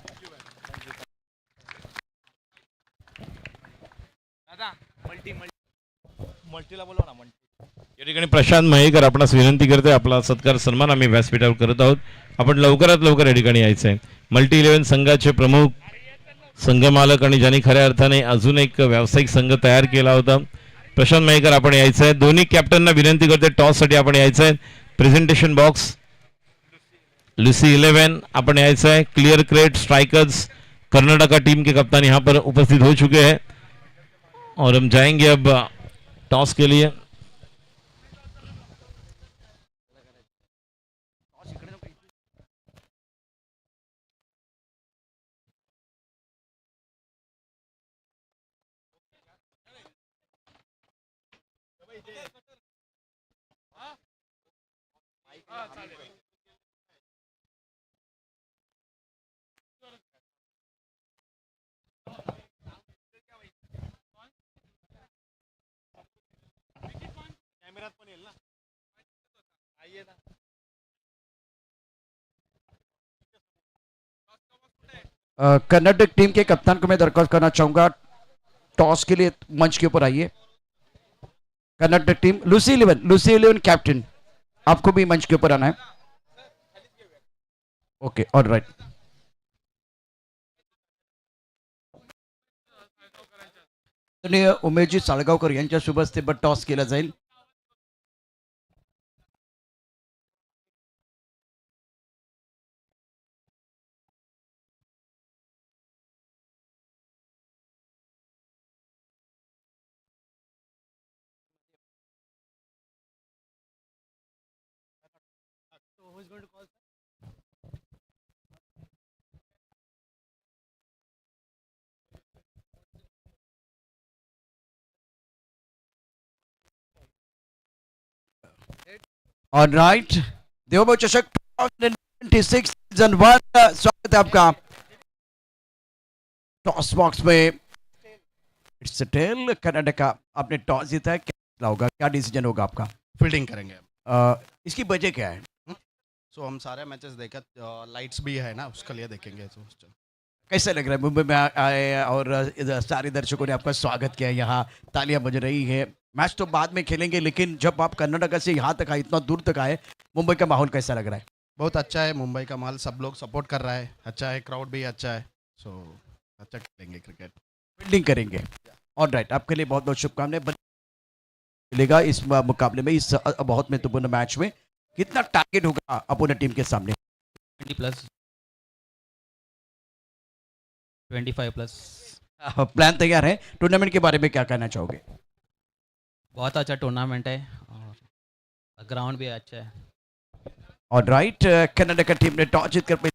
या ठिकाणी प्रशांत मयेकर आपणास विनंती करते, आपला सत्कार सन्मान आम्ही व्यासपीठावर करत आहोत. आपण लवकरात लवकर या ठिकाणी यायचं आहे. मल्टी 11 संघाचे प्रमुख, संघ मालक आणि ज्यांनी खऱ्या अर्थाने अजून एक व्यावसायिक संघ तयार केला होता, प्रशांत मयेकर आपण यायचं आहे. दोन्ही कॅप्टनना विनंती करते टॉससाठी आपण यायचं आहे. प्रेझेंटेशन बॉक्स लुसी 11 आपण यायचं है. Clear crate strikers Karnataka team के कप्तान यहाँ पर उपस्थित हो चुके हैं और हम जाएंगे अब टॉस के लिए. कर्नाटक टीम के कप्तान को मैं दरख्वास्त करना चाहूंगा, टॉस के लिए मंच के ऊपर आइए। Karnataka team Lucy eleven captain, आपको भी मंच के ऊपर आना है। Okay, alright. उमेशजी साळगावकर यांच्या शुभ हस्ते टॉस केला जाईल। ऑलराइट, देवभाऊ चषक 2026 सीजन 1, स्वागत है आपका। टॉस बॉक्स में इट्स टेल कर्नाटका, आपने टॉस जीता है, क्या होगा, क्या डिसीजन होगा आपका? फील्डिंग करेंगे। इसकी वजह क्या है? सो हम सारे मैचेस देखा, लाइट्स भी है ना, उसके लिए देखेंगे। तो कैसा लग रहा है मुंबई में आए और सारे दर्शकों ने आपका स्वागत किया, यहाँ तालियां बज रही है। मैच तो बाद में खेलेंगे, लेकिन जब आप कर्नाटका से यहाँ तक आए, इतना दूर तक आए, मुंबई का माहौल कैसा लग रहा है? बहुत अच्छा है, मुंबई का माल सब लोग सपोर्ट कर रहा है, अच्छा है, क्राउड भी अच्छा है। सो अच्छा खेलेंगे क्रिकेट, फील्डिंग करेंगे। ऑलराइट, आपके लिए बहुत बहुत शुभकामनाएं मिलेगा इस मुकाबले में, इस बहुत महत्वपूर्ण मैच में। कितना टारगेट होगा अपोनेंट टीम के सामने? 20+, 25+। प्लान तैयार है। टूर्नामेंट के बारे में क्या कहना चाहोगे? बहुत अच्छा टूर्नामेंट है और ग्राउंड भी अच्छा है। ऑलराइट, कर्नाटक टीम ने टॉस जीतकर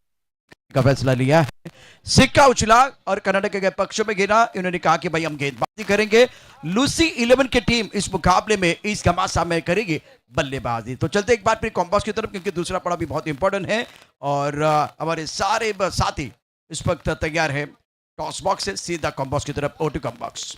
का फैसला लिया है, सिक्का उछला और कर्नाटक के पक्ष में गिरा। इन्होंने कहा कि भाई हम गेंदबाजी करेंगे। लूसी 11 की टीम इस मुकाबले में इस घमासान में करेगी बल्लेबाजी। तो चलते एक बार फिर कॉम्बॉक्स की तरफ, क्योंकि दूसरा पड़ाव भी बहुत इंपॉर्टेंट है और हमारे सारे साथी इस वक्त तैयार है। टॉस बॉक्स से सीधा कॉम्बॉक्स की तरफ, ओ टू कॉम्बॉक्स।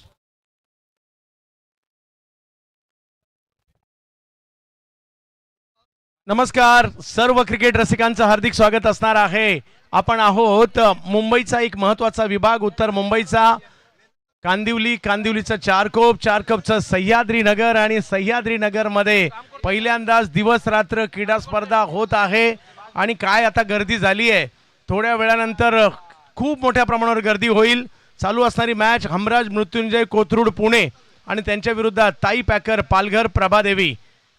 नमस्कार, सर्व क्रिकेट रसिकांचं हार्दिक स्वागत असणार आहे। आपण आहोत मुंबईचा एक महत्त्वाचा विभाग, उत्तर मुंबईचा कांदिवलीचा चारकोपचं सह्याद्री नगर, आणि सह्याद्री नगर मध्ये पहिल्यांदाच दिवस रात्र क्रीडा स्पर्धा होत आहे। आणि काय आता गर्दी झाली आहे, थोड्या वेळानंतर खूप मोठ्या प्रमाणावर गर्दी होईल। चालू असणारी मॅच हमराज मृत्युंजय कोथरूड पुणे आणि त्यांच्या विरुद्ध ताई पॅकर पालघर प्रभादेवी,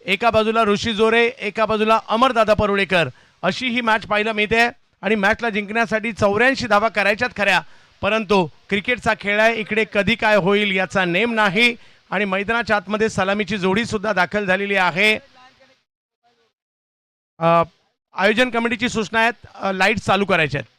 एका बाजूला ऋषी जोरे, एका बाजूला अमरदादा परुळेकर, अशी ही मॅच पाहायला मिळते। आणि मॅचला जिंकण्यासाठी 84 धावा करायच्यात खऱ्या, परंतु क्रिकेटचा खेळ आहे, इकडे कधी काय होईल याचा नेम नाही। आणि मैदानाच्या आतमध्ये सलामीची जोडी सुद्धा दाखल झालेली आहे। आयोजन कमिटीची सूचना आहेत, लाईट चालू करायच्या आहेत।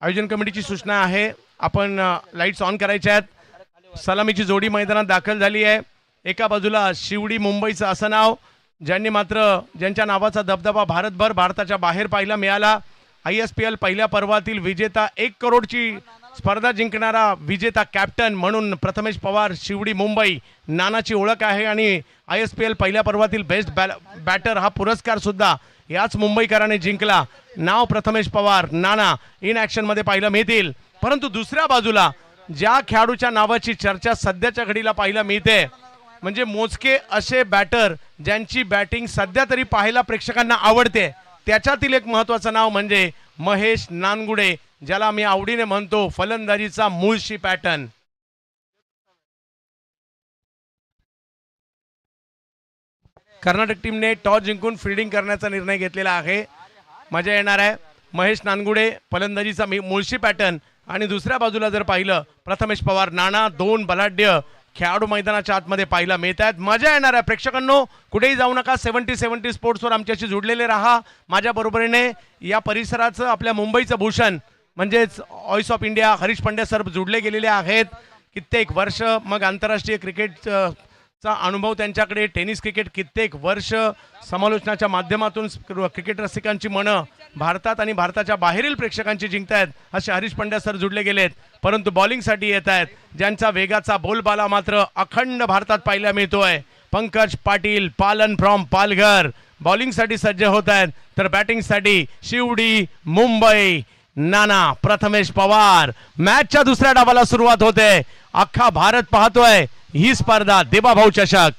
आयोजन कमिटीची सूचना आहे, आपण लाईट्स ऑन करायच्या आहेत। सलामीची जोडी मैदानात दाखल झाली आहे। एका बाजूला शिवडी मुंबईचं असं नाव, ज्यांच्या नावाचा दबदबा भारतभर, भारताच्या बाहेर पाहायला मिळाला। ISPL पहिल्या पर्वातील विजेता, 1 करोडची स्पर्धा जिंकणारा विजेता कॅप्टन म्हणून प्रथमेश पवार, शिवडी मुंबई, नानाची ओळख आहे। आणि ISPL पहिल्या पर्वातील बेस्ट बॅटर हा पुरस्कार सुद्धा याच मुंबईकरांनी जिंकला। नाव प्रथमेश पवार, नाना इन ॲक्शन मध्ये पाहायला मिळतील। परंतु दुसऱ्या बाजूला ज्या खेळाडूच्या नावाची चर्चा सध्याच्या घडीला पाहायला मिळते, म्हणजे मोजके असे बॅटर ज्यांची बॅटिंग सध्या तरी पाहायला प्रेक्षकांना आवडते, त्याच्यातील एक महत्त्वाचं नाव म्हणजे महेश नानगुडे, ज्याला मी आवडीने म्हणतो फलंदाजीचा मूळशी पॅटर्न। कर्नाटक टीमने टॉस जिंकून फील्डिंग करण्याचा निर्णय घेतलेला आहे। मजा येणार आहे। महेश नानगुडे फलंदाजीचा मूळशी पॅटर्न, आणि दुसऱ्या बाजूला जर पाहिलं प्रथमेश पवार, नाना, 2 बलाढ्य खेळाडू मैदानाच्या आतमध्ये पाहायला मिळत आहेत। मजा येणार आहे। प्रेक्षकांनो, कुठेही जाऊ नका, 70 स्पोर्ट्सवर आमच्याशी जुडलेले राहा। माझ्या बरोबरीने या परिसराचं, आपल्या मुंबईचं भूषण म्हणजेच voice of India Harish Pandya sir जुडले गेलेले आहेत। कित्येक वर्ष, मग आंतरराष्ट्रीय क्रिकेटचा अनुभव त्यांच्याकडे, टेनिस क्रिकेट कित्येक वर्ष, समालोचनाच्या माध्यमातून क्रिकेट रसिकांची मनं भारतात आणि भारताच्या बाहेरील प्रेक्षकांची जिंकतायत असे हरीश पंड्या सर जुडले गेलेत. परंतु बॉलिंगसाठी येत आहेत ज्यांचा वेगाचा बोलबाला मात्र अखंड भारतात पाहायला मिळतोय. पंकज पाटील पालन फ्रॉम पालघर बॉलिंगसाठी सज्ज होत आहेत, तर बॅटिंगसाठी शिवडी मुंबई नाना प्रथमेश पवार. मॅचच्या दुसऱ्या डावाला सुरुवात होते. अख्खा भारत पाहतोय ही स्पर्धा देवाभाऊ चषक.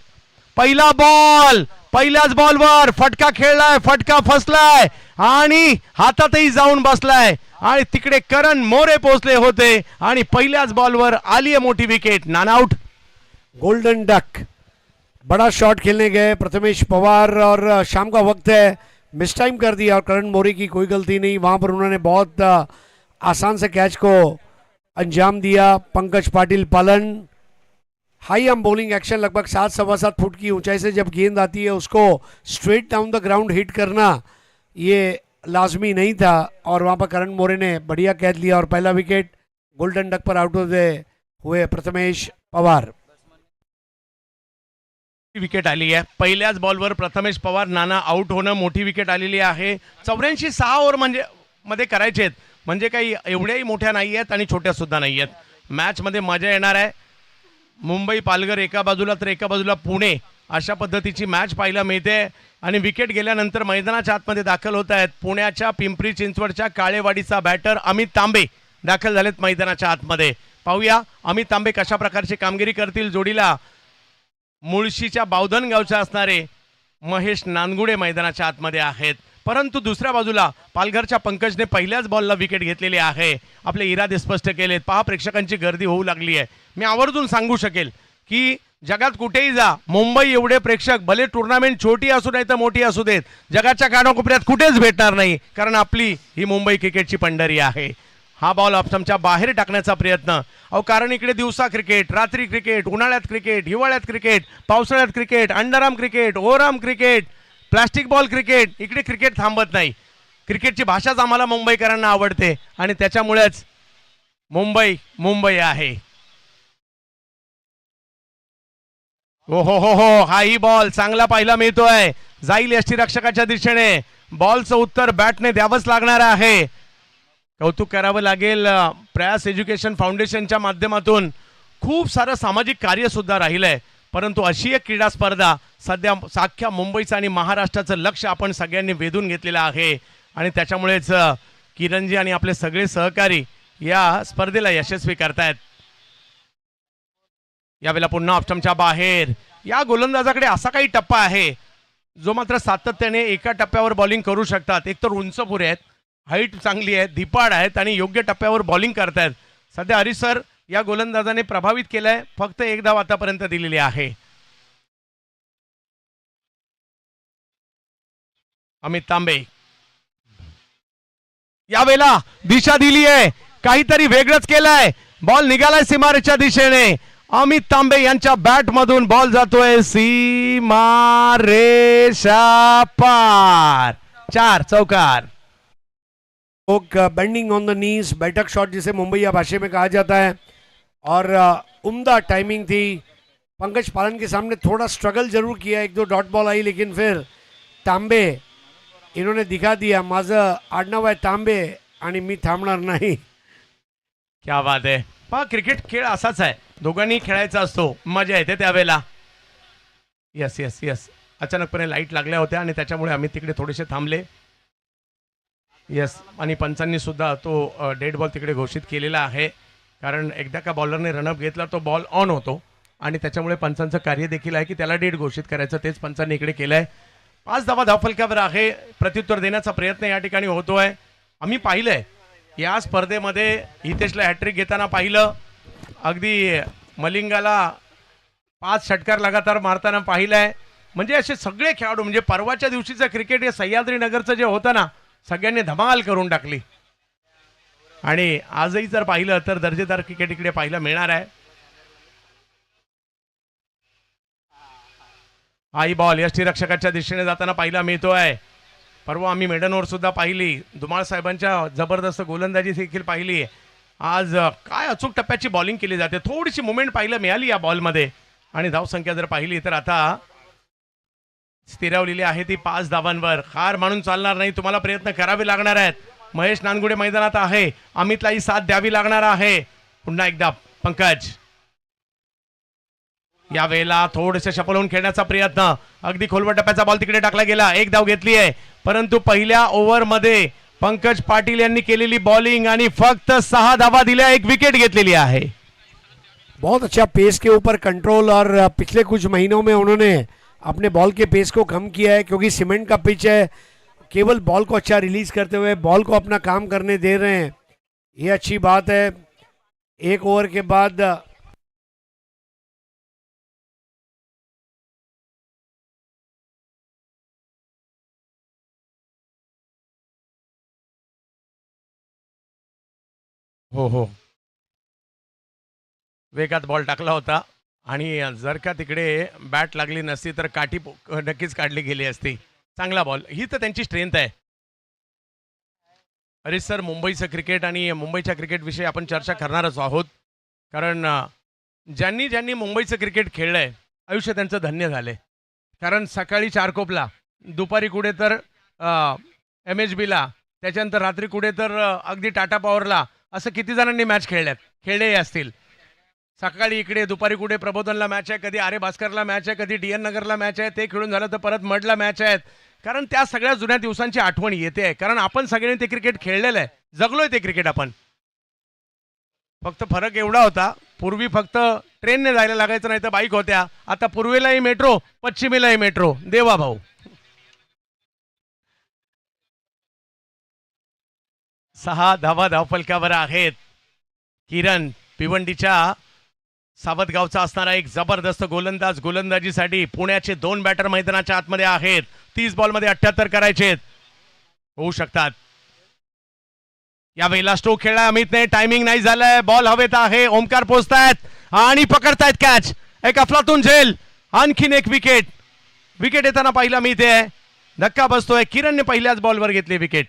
पहिला बॉल, पहिल्याच बॉलवर फटका खेळलाय, फटका फसलाय आणि हातातही जाऊन बसलाय आणि तिकडे करण मोरे पोहोचले होते आणि पहिल्याच बॉलवर आली आहे मोठी विकेट. नाना आउट. गोल्डन डक बड़ा शॉट खेलने गए प्रथमेश पवार और शाम का वक्त है, मिस टाइम कर दिया और करण मोरे की कोई गलती नहीं, वहाँ पर उन्होंने बहुत आसान से कैच को अंजाम दिया. पंकज पाटिल पालन हाई आर्म बॉलिंग एक्शन, लगभग 7-7.25 फुट की ऊंचाई से जब गेंद आती है उसको straight down the ground hit करना ये लाजमी नहीं था और वहाँ पर करण मोरे ने बढ़िया कैच लिया और पहला विकेट गोल्डन डक पर आउट होते हुए प्रथमेश पवार. विकेट आली आहे. पहिल्याच बॉलवर प्रथमेश पवार नाना आउट होणं मोठी विकेट आलेली आहे. 84 ओव्हर मध्ये करायचे आहेत, म्हणजे काही एवढ्याही मोठ्या नाही आहेत आणि छोट्या सुद्धा नाही आहेत. मॅचमध्ये मजा येणार आहे. मुंबई पालघर एका बाजूला तर एका बाजूला पुणे अशा पद्धतीची मॅच पाहायला मिळते आणि विकेट गेल्यानंतर मैदानाच्या आतमध्ये दाखल होत आहेत. पुण्याच्या पिंपरी चिंचवडच्या काळेवाडीचा बॅटर अमित तांबे दाखल झालेत मैदानाच्या आतमध्ये. पाहूया अमित तांबे कशा प्रकारची कामगिरी करतील. जोडीला मुळशीच्या बावधन गावचे असणारे महेश नानगुडे मैदानाच्या आतमध्ये आहेत. परंतु दुसऱ्या बाजूला पालघरच्या पंकजने पहिल्याच बॉलला विकेट घेतलेली आहे. आपले इरादे स्पष्ट केलेत. पहा प्रेक्षकांची गर्दी होऊ लागली आहे. मी आवर्जून सांगू शकेल की जगात कुठेही जा, मुंबई एवढे प्रेक्षक भले टुर्नामेंट छोटी असू नाही तर मोठी असू देत, जगाच्या कानाकोपऱ्यात कुठेच भेटणार नाही, कारण आपली ही मुंबई क्रिकेटची पंढरी आहे. हा बॉल ऑप्शनच्या बाहेर टाकण्याचा प्रयत्न. कारण इकडे दिवसा क्रिकेट, रात्री क्रिकेट, उन्हाळ्यात क्रिकेट, हिवाळ्यात क्रिकेट, पावसाळ्यात cricket, underarm cricket, overarm cricket, plastic ball cricket, इकडे क्रिकेट थांबत नाही. क्रिकेटची भाषाच आम्हाला मुंबईकरांना आवडते आणि त्याच्यामुळेच मुंबई मुंबई आहे. हो हो हो हो, हाही बॉल चांगला पाहायला मिळतोय. जाईल यष्टीरक्षकाच्या दिशेने. बॉलचं उत्तर बॅटने द्यावंच लागणार आहे. कौतुक करावं लागेल प्रयास एज्युकेशन फाउंडेशनच्या माध्यमातून खूप सारं सामाजिक कार्य सुद्धा राहिलंय. परंतु अशी एक क्रीडा स्पर्धा सध्या साख्या मुंबईचं आणि महाराष्ट्राचं लक्ष आपण सगळ्यांनी वेधून घेतलेलं आहे आणि त्याच्यामुळेच किरणजी आणि आपले सगळे सहकारी या स्पर्धेला यशस्वी करतायत. यावेळेला पुन्हा ऑप्शनच्या बाहेर. या गोलंदाजाकडे असा काही टप्पा आहे जो मात्र सातत्याने एका टप्प्यावर बॉलिंग करू शकतात. एक तर उंच पुरे आहेत, हाईट चांगली आहे, धिपाड आहेत आणि योग्य टप्प्यावर बॉलिंग करतायत. सध्या हरीश सर या गोलंदाजाने प्रभावित केलंय. फक्त एक धाव आतापर्यंत दिलेली आहे. अमित तांबे यावेळेला दिशा दिली आहे, काहीतरी वेगळंच केलंय. बॉल निघालाय सीमारेच्या दिशेने. अमित तांबे यांच्या बॅट मधून बॉल जातोय सीमारेषा पार. 4 चौकार. बेंडिंग ऑन द नीज, बैठक शॉट जिसे मुंबईया भाषा में कहा जाता है और उम्दा टाइमिंग थी. पंकज पालन के सामने थोड़ा स्ट्रगल जरूर किया, 1-2 डॉट बॉल आई, लेकिन फिर तांबे इन्होंने दिखा दिया माझं आडनाव आहे तांबे आणि मी थांबणार नाही. क्या बात आहे. पहा क्रिकेट खेळ असाच आहे, दोघांनी खेळायचा असतो, मजा येते त्यावेळेला. Yes yes yes. अचानकपणे लाईट लागल्या होत्या आणि त्याच्यामुळे आम्ही तिकडे थोडेसे थांबले. यस, आणि पंचांनी सुद्धा तो डेड बॉल तिकडे घोषित केलेला आहे, कारण एकदा का बॉलरने रनअप घेतला तो बॉल ऑन होतो आणि त्याच्यामुळे पंचांचं कार्य देखील आहे की त्याला डेड घोषित करायचं. तेच पंचांनी इकडे केलं आहे. 5 धावा धावफलकावर आहे. प्रत्युत्तर देण्याचा प्रयत्न या ठिकाणी होतोय. आम्ही पाहिलंय या स्पर्धेमध्ये हितेशला हॅट्रिक घेताना पाहिलं, अगदी मलिंगाला 5 षटकार लगातार मारताना पाहिलंय. म्हणजे असे सगळे खेळाडू, म्हणजे परवाच्या दिवशीचं क्रिकेट हे सह्याद्री नगरचं जे होतं ना, सगळ्यांनी धमाल करून टाकली. आणि आजही जर पाहिलं तर दर्जेदार क्रिकेट इकडे पाहायला मिळणार आहे. हाई बॉल यष्टीरक्षकाच्या दिशेने जाताना पाहायला मिळतोय. परवा आम्ही मेडनवर सुद्धा पाहिली, धुमाळ साहेबांच्या जबरदस्त गोलंदाजी देखील पाहिली. आज काय अचूक टप्प्याची बॉलिंग केली जाते. थोडीशी मुवमेंट पाहायला मिळाली या बॉलमध्ये आणि धावसंख्या जर पाहिली तर आता स्थिरावलेली आहे ती 5 धावांवर. हार मानून चालणार नाही, तुम्हाला प्रयत्न करावे लागणार आहेत. महेश नानगुडे मैदानात आहे, अमितलाही साथ द्यावी लागणार आहे. पुन्हा एकदा पंकज या वेळेला थोडेसे सफल होऊन खेळण्याचा प्रयत्न. अगदी खोलवर टप्प्याचा बॉल तिकडे टाकला गेला. एक धाव घेतली आहे, परंतु पहिल्या ओव्हरमध्ये पंकज पाटील यांनी केलेली बॉलिंग आणि फक्त 6 धावा दिल्या, 1 विकेट घेतलेली आहे. बहुत अच्छा पेस के ऊपर कंट्रोल और पिछले कुछ महीनों में उन्होंने अपने बॉल के पेस को कम किया है क्योंकि सीमेंट का पिच है. केवल बॉल को अच्छा रिलीज करते हुए बॉल को अपना काम करने दे रहे हैं, ये अच्छी बात है. 1 ओवर के बाद हो वेगात बॉल टाकला होता आणि जर का तिकडे बॅट लागली नसती तर काठी नक्कीच काढली गेली असती. चांगला बॉल, ही तर त्यांची स्ट्रेंथ आहे. अरे सर, मुंबईचं क्रिकेट आणि मुंबईच्या क्रिकेटविषयी आपण चर्चा करणारच आहोत, कारण ज्यांनी ज्यांनी मुंबईचं क्रिकेट खेळलंय आयुष्य त्यांचं धन्य झालंय. कारण सकाळी चारकोपला, दुपारी कुठे तर MHBला, त्याच्यानंतर रात्री कुठे तर अगदी टाटा पॉवरला, असं किती जणांनी मॅच खेळले असतील. सकाळी इकडे, दुपारी कुठे प्रबोधनला मॅच आहे, कधी आरे भास्करला मॅच आहे, कधी DN नगरला मॅच आहे, ते खेळून झालं तर परत मडला मॅच आहेत. कारण त्या सगळ्या जुन्या दिवसांची आठवण येते आहे, कारण आपण सगळ्यांनी ते क्रिकेट खेळलेलं आहे, जगलोय ते क्रिकेट आपण. फक्त फरक एवढा होता, पूर्वी फक्त ट्रेनने जायला लागायचं, नाही तर बाईक होत्या. आता पूर्वेलाही मेट्रो, पश्चिमेलाही मेट्रो. देवा भाऊ. 6 धावा धावफलकावर आहेत. किरण भिवंडीच्या सावतगावचा असणारा एक जबरदस्त गोलंदाज. गोलंदाजीसाठी पुण्याचे 2 बॅटर मैदानाच्या आतमध्ये आहेत. 30 बॉलमध्ये 78 करायचे होऊ शकतात. यावेळेला स्ट्रोक खेळला अमितने, टायमिंग नाही झालंय, बॉल हवेत आहे. ओमकार पोचतायत आणि पकडतायत कॅच. एक अफलातून झेल, आणखीन एक विकेट. विकेट येताना पाहिला मिळते, धक्का बसतोय. किरणने पहिल्याच बॉलवर घेतली विकेट.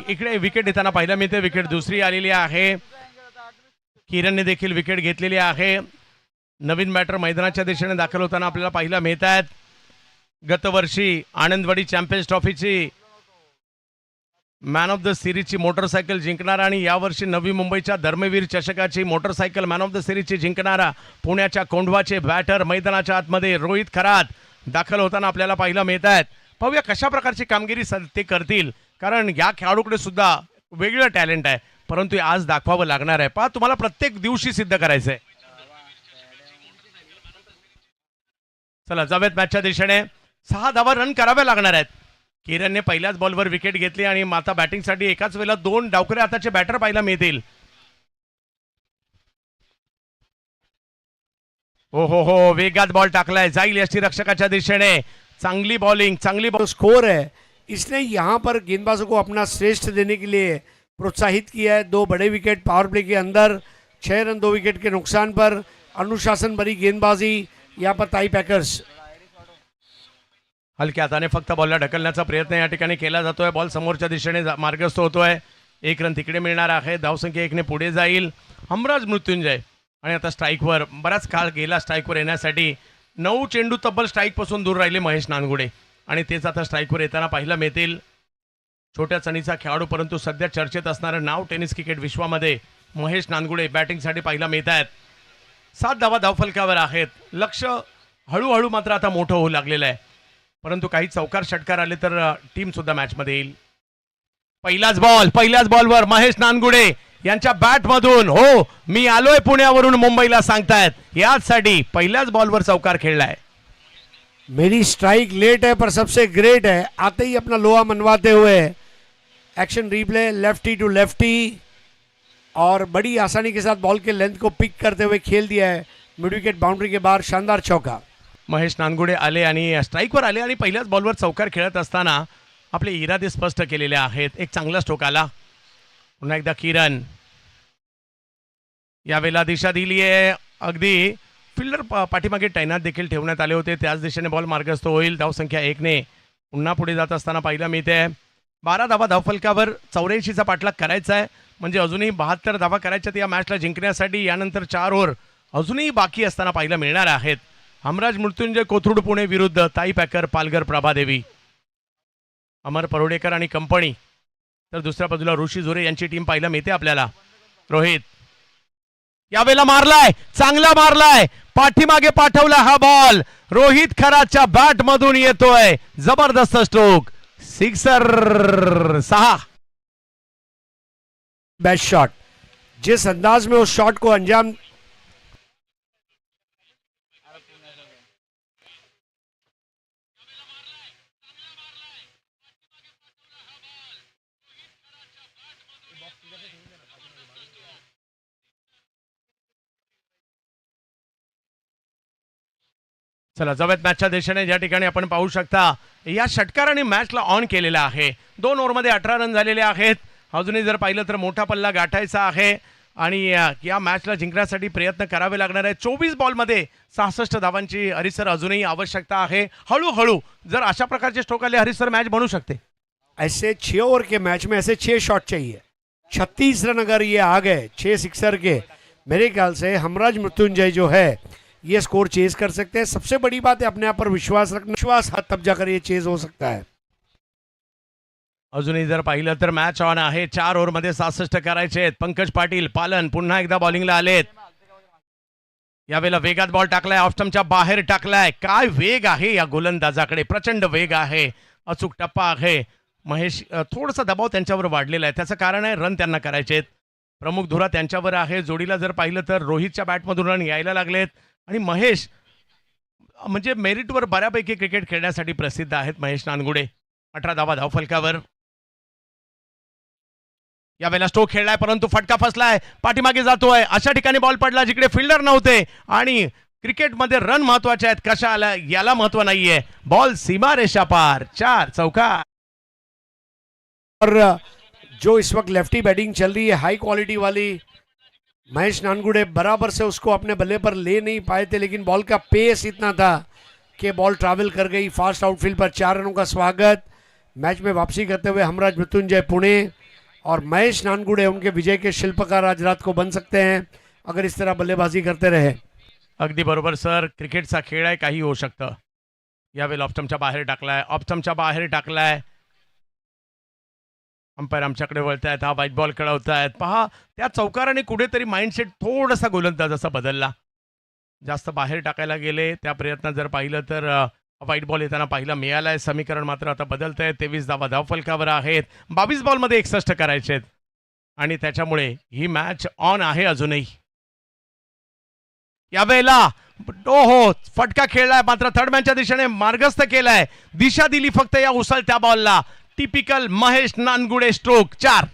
इकडे विकेट येताना पाहिलं मी, ते विकेट दुसरी आलेली आहे. किरणने देखील विकेट घेतलेली आहे. नवीन बॅटर मैदानाच्या दिशेने दाखल होताना आपल्याला पाहिला मिळत आहेत. गतवर्षी आनंदवाडी चॅम्पियन्स ट्रॉफीची मॅन ऑफ द सिरीजची मोटरसायकल जिंकणारा आणि यावर्षी नवी मुंबईच्या धर्मवीर चषकाची मोटरसायकल मॅन ऑफ द सिरीजची जिंकणारा पुण्याच्या कोंढवाचे बॅटर मैदानाच्या आतमध्ये रोहित खरात दाखल होताना आपल्याला पाहिला मिळत आहेत. पाहूया कशा प्रकारची कामगिरी ते करतील, कारण या खेळाडूकडे सुद्धा वेगळं टॅलेंट आहे, परंतु आज दाखवावं लागणार आहे. पहा, तुम्हाला प्रत्येक दिवशी सिद्ध करायचं आहे. चला जाऊयात मॅचच्या दिशेने. 6 धावा रन कराव्या लागणार आहेत. किरणने पहिल्याच बॉलवर विकेट घेतली आणि माता बॅटिंगसाठी एकाच वेळेला 2 डावकरी हाताचे बॅटर पाहायला मिळतील. हो वेगात बॉल टाकलाय, जाईल यष्टीरक्षकाच्या दिशेने. चांगली बॉलिंग, चांगली जो स्कोर है, इसने यहाँ पर गेंदबाजों को अपना श्रेष्ठ देने के लिए प्रोत्साहित किया है. 2 बड़े विकेट पावर प्ले के अंदर, 6 रन 2 विकेट के नुकसान पर. अनुशासन भरी गेंदबाजी यहाँ पर ताई पैकर्स. हलक्या हाताने फक्त बॉलला ढकलण्याचा प्रयत्न या ठिकाणी केला जातोय. बॉल समोरच्या दिशेने मार्गस्थ होतोय. 1 रन तिकडे मिळणार आहे. धावसंख्या 1 ने पुढे जाईल. हमराज मृत्युंजय आणि आता स्ट्राईकवर, बराच काळ गेला स्ट्राईकवर येण्यासाठी. 9 चेंडू तब्बल स्ट्राईकपासून दूर राहिले महेश नानगुडे आणि तेच आता स्ट्राईकवर येताना पाहायला मिळतील. छोट्या चणीचा खेळाडू, परंतु सध्या चर्चेत असणारं नाव टेनिस क्रिकेट विश्वामध्ये महेश नानगुडे बॅटिंगसाठी पाहायला मिळत आहेत. 7 धावा धावफलकावर आहेत. लक्ष हळूहळू मात्र आता मोठं होऊ लागलेलं आहे. परंतु काही चौकार षटकार आले तर टीम सुद्धा मॅचमध्ये येईल. पहिल्याच बॉलवर महेश नानगुडे यांच्या बॅटमधून, हो मी आलोय पुण्यावरून मुंबईला सांगतायत, याचसाठी पहिल्याच बॉलवर चौकार खेळलाय. मेरी स्ट्राइक लेट है पर सबसे ग्रेट है, आते ही अपना लोहा मनवाते हुए action replay lefty to lefty और बड़ी आसानी के साथ बॉल के लेंथ को पिक करते हुए खेल दिया है मिड विकेट बाउंड्री के बाहर. शानदार चौका. महेश नानगुडे आले आणि स्ट्राईकवर आले आणि पहिल्याच बॉलवर चौकार खेळत असताना आपले इरादे स्पष्ट केलेले आहेत. एक चांगला स्ट्रोक आला. पुन्हा एकदा किरण, यावेळेला दिशा दिली आहे. अगदी फिल्डर पाठीमागे तैनात देखील ठेवण्यात आले होते, त्याच दिशेने बॉल मार्गस्थ होईल. धावसंख्या 1ने पुन्हा पुढे जात असताना पाहायला मिळते. 12 धावा धावफलकावर 84चा पाठलाग करायचा आहे, म्हणजे अजूनही 72 धावा करायच्यात या मॅचला जिंकण्यासाठी. यानंतर 4 ओव्हर अजूनही बाकी असताना पाहायला मिळणार आहेत. हमराज मृत्युंजय कोथरूड पुणे विरुद्ध ताई पॅकर पालघर प्रभादेवी. अमर परोडेकर आणि कंपनी, तर दुसऱ्या बाजूला ऋषी झोरे यांची टीम पाहायला मिळते आपल्याला. रोहित यावेळेला मारलाय, चांगला मारलाय, पाठीमागे पाठवला हा बॉल. रोहित खराच्या बॅट मधून येतोय, जबरदस्त स्ट्रोक, सिक्सर. 6. Best shot. जिस अंदाज में उस शॉट को अंजाम चला जवळ मॅचच्या दिशेने ज्या ठिकाणी आपण पाहू शकता या षटकाराने मॅचला ऑन केलेला आहे. 2 ओव्हरमध्ये 18 रन झालेले आहेत. अजूनही जर पाहिलं तर मोठा पल्ला गाठायचा आहे आणि या मॅचला जिंकण्यासाठी प्रयत्न करावे लागणार आहे. 24 बॉलमध्ये 66 धावांची हरिसर अजूनही आवश्यकता आहे. हळूहळू जर अशा प्रकारचे स्ट्रोक आले हरिसर मॅच बनू शकते. ऐसे 6 ओवर के मैच में ऐसे 6 शॉट चाहिए. 36 रन अगर ये आ गए 6 सिक्सर के, मेरे ख्याल से हमराज मृत्युंजय जो है ये स्कोर चेज कर सकते हैं. सबसे बड़ी बात है अपने आप पर विश्वास रखना. विश्वास तब जाकर ये चेज हो सकता है. अजूनही जर पाहिलं तर मॅच ऑन आहे. 4 ओव्हरमध्ये 66 करायचे आहेत. पंकज पाटील पालन पुन्हा एकदा बॉलिंगला आलेत. यावेळेला वेगात बॉल टाकलाय, ऑफस्टम्पच्या बाहेर टाकलाय. काय वेग आहे या गोलंदाजाकडे, प्रचंड वेग आहे, अचूक टप्पा आहे. महेश थोडासा दबाव त्यांच्यावर वाढलेला आहे, त्याचं कारण आहे रन त्यांना करायचे आहेत. प्रमुख धुरा त्यांच्यावर आहे. जोडीला जर पाहिलं तर रोहितच्या बॅटमधून रन यायला लागलेत आणि महेश म्हणजे मेरिटवर बऱ्यापैकी क्रिकेट खेळण्यासाठी प्रसिद्ध आहेत. महेश नानगुडे 18 धावा धावफलकावर. यावेळेला स्ट्रोक खेळलाय परंतु फटका फसलाय, पाठीमागे जातोय. अशा ठिकाणी बॉल पडला जिकडे फिल्डर नव्हते आणि क्रिकेटमध्ये रन महत्वाचे आहेत, कशा आला याला महत्व नाहीये. बॉल सीमा रेषा पार. 4 चौकार. और जो इस वक्त लेफ्टी बैटिंग चल रही है हाई क्वालिटी वाली, महेश नानगुडे बराबर से उसको अपने बल्ले पर ले नहीं पाए थे, लेकिन बॉल का पेस इतना था कि बॉल ट्रैवल कर गई फास्ट आउटफील्ड पर. 4 रनों का स्वागत. मैच में वापसी करते हुए हमराज मृत्युंजय पुणे और महेश नानगुडे उनके विजय के शिल्पकार आज रात को बन सकते हैं अगर इस तरह बल्लेबाजी करते रहे. अगदी बरोबर सर, क्रिकेटचा खेळ आहे, काही होऊ शकतं. यावेळेला ऑफस्टम्पच्या बाहेर टाकलाय, ऑफस्टम्पच्या बाहेर टाकलाय. अंपायर आमच्याकडे वळतायत, हा व्हाईट बॉल कळवतायत. पहा त्या चौकाराने कुठेतरी माइंडसेट थोडासा गोलंदाजाचा बदलला. जास्त बाहेर टाकायला गेले, त्या प्रयत्नात जर पाहिलं तर व्हाईट बॉल येताना पाहिला मिळालाय. समीकरण मात्र आता बदलत आहे. 23 धावा धावफलकावर आहेत. 22 बॉलमध्ये 61 करायचे आहेत आणि त्याच्यामुळे ही मॅच ऑन आहे अजूनही. यावेळेला हो फटका खेळलाय मात्र थर्डमॅनच्या दिशेने मार्गस्थ केलाय. दिशा दिली फक्त या उसळत्या बॉलला. Typical Mahesh Nangude stroke. 4.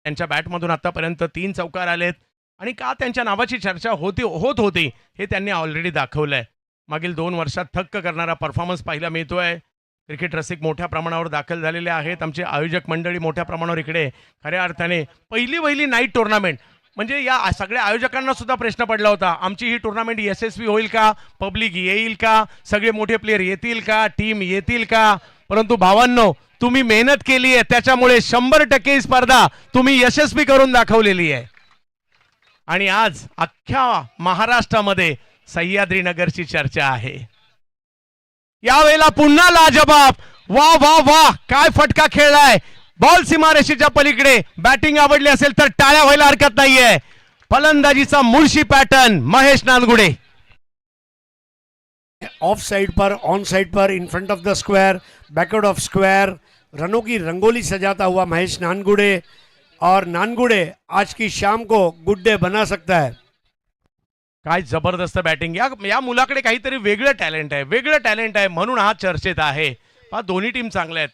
त्यांच्या बॅटमधून आतापर्यंत 3 चौकार आलेत आणि का त्यांच्या नावाची चर्चा होत होती हे त्यांनी ऑलरेडी दाखवलंय. मागील 2 वर्षात थक्क करणारा परफॉर्मन्स पाहायला मिळतोय. क्रिकेट रसिक मोठ्या प्रमाणावर दाखल झालेले आहेत. आमचे आयोजक मंडळी मोठ्या प्रमाणावर इकडे खऱ्या अर्थाने पहिली नाईट टुर्नामेंट म्हणजे या सगळ्या आयोजकांना सुद्धा प्रश्न पडला होता, आमची ही टुर्नामेंट यशस्वी होईल का, पब्लिक येईल का, सगळे मोठे प्लेयर येतील का, टीम येतील का. परंतु भावांनो तुम्ही मेहनत केली आहे, त्याच्यामुळे 100% स्पर्धा तुम्ही यशस्वी करून दाखवलेली आहे. आणि आज अख्ख्या महाराष्ट्रामध्ये सह्याद्रीनगरची चर्चा आहे. यावेळेला पुन्हा लाजबाब, वा वा वा, काय फटका खेळलाय. बॉल सीमारेषेच्या पलीकडे. बॅटिंग आवडली असेल तर टाळ्या व्हायला हरकत नाहीये. फलंदाजीचा Mulshi pattern Mahesh Nangude. Of side per, on side per, in front of the square, backward of square, रनों की रंगोली सजाता हुआ महेश नानगुडे. और नानगुडे आज की शाम को गुड डे बना सकता है. काय जबरदस्त बॅटिंग. या मुलाकडे काहीतरी वेगळं टॅलेंट आहे म्हणून हा चर्चेत आहे. दोन्ही टीम चांगल्या आहेत.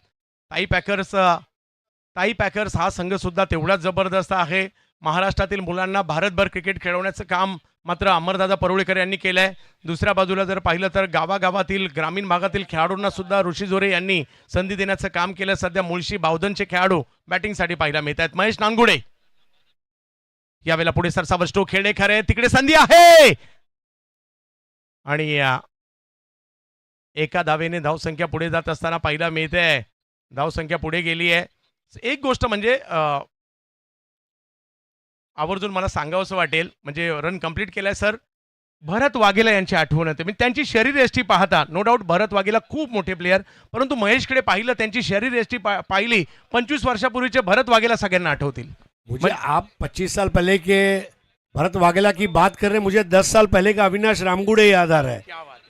ताई पॅकर्स हा संघ सुद्धा तेवढाच जबरदस्त आहे. महाराष्ट्रातील मुलांना भारतभर क्रिकेट खेळवण्याचं काम मात्र अमरदादा परुळेकर यांनी केलंय. दुसऱ्या बाजूला जर पाहिलं तर गावागावातील ग्रामीण भागातील खेळाडूंना सुद्धा ऋषी जोरे यांनी संधी देण्याचं काम केलं. सध्या मुळशी बावधनचे खेळाडू बॅटिंगसाठी पाहायला मिळत आहेत. महेश नानगुडे यावेळेला पुढे सरसावर स्ट्रोक खेळणे खरे. तिकडे संधी आहे आणि एका धावेने धावसंख्या पुढे जात असताना पाहायला मिळते. धावसंख्या पुढे गेली आहे. एक गोष्ट म्हणजे आवर्जून मला सांगावंसं वाटेल, म्हणजे रन कंप्लीट केलाय सर. भरत वाघेला यांची आठवण येते. म्हणजे त्यांची शरीरयष्टी पाहता नो डाऊट भरत वाघेला खूप मोठे प्लेयर, परंतु महेशकडे पाहिलं त्यांची शरीरयष्टी पाहिली 25 वर्षापूर्वीचे भरत वाघेला सगळ्यांना आठवतील. मुझे आप 25 साल पहले के भरत वाघेला की बात कर रहे हैं, मुझे 10 साल पहले का अविनाश रामगुडे याद आ रहा है.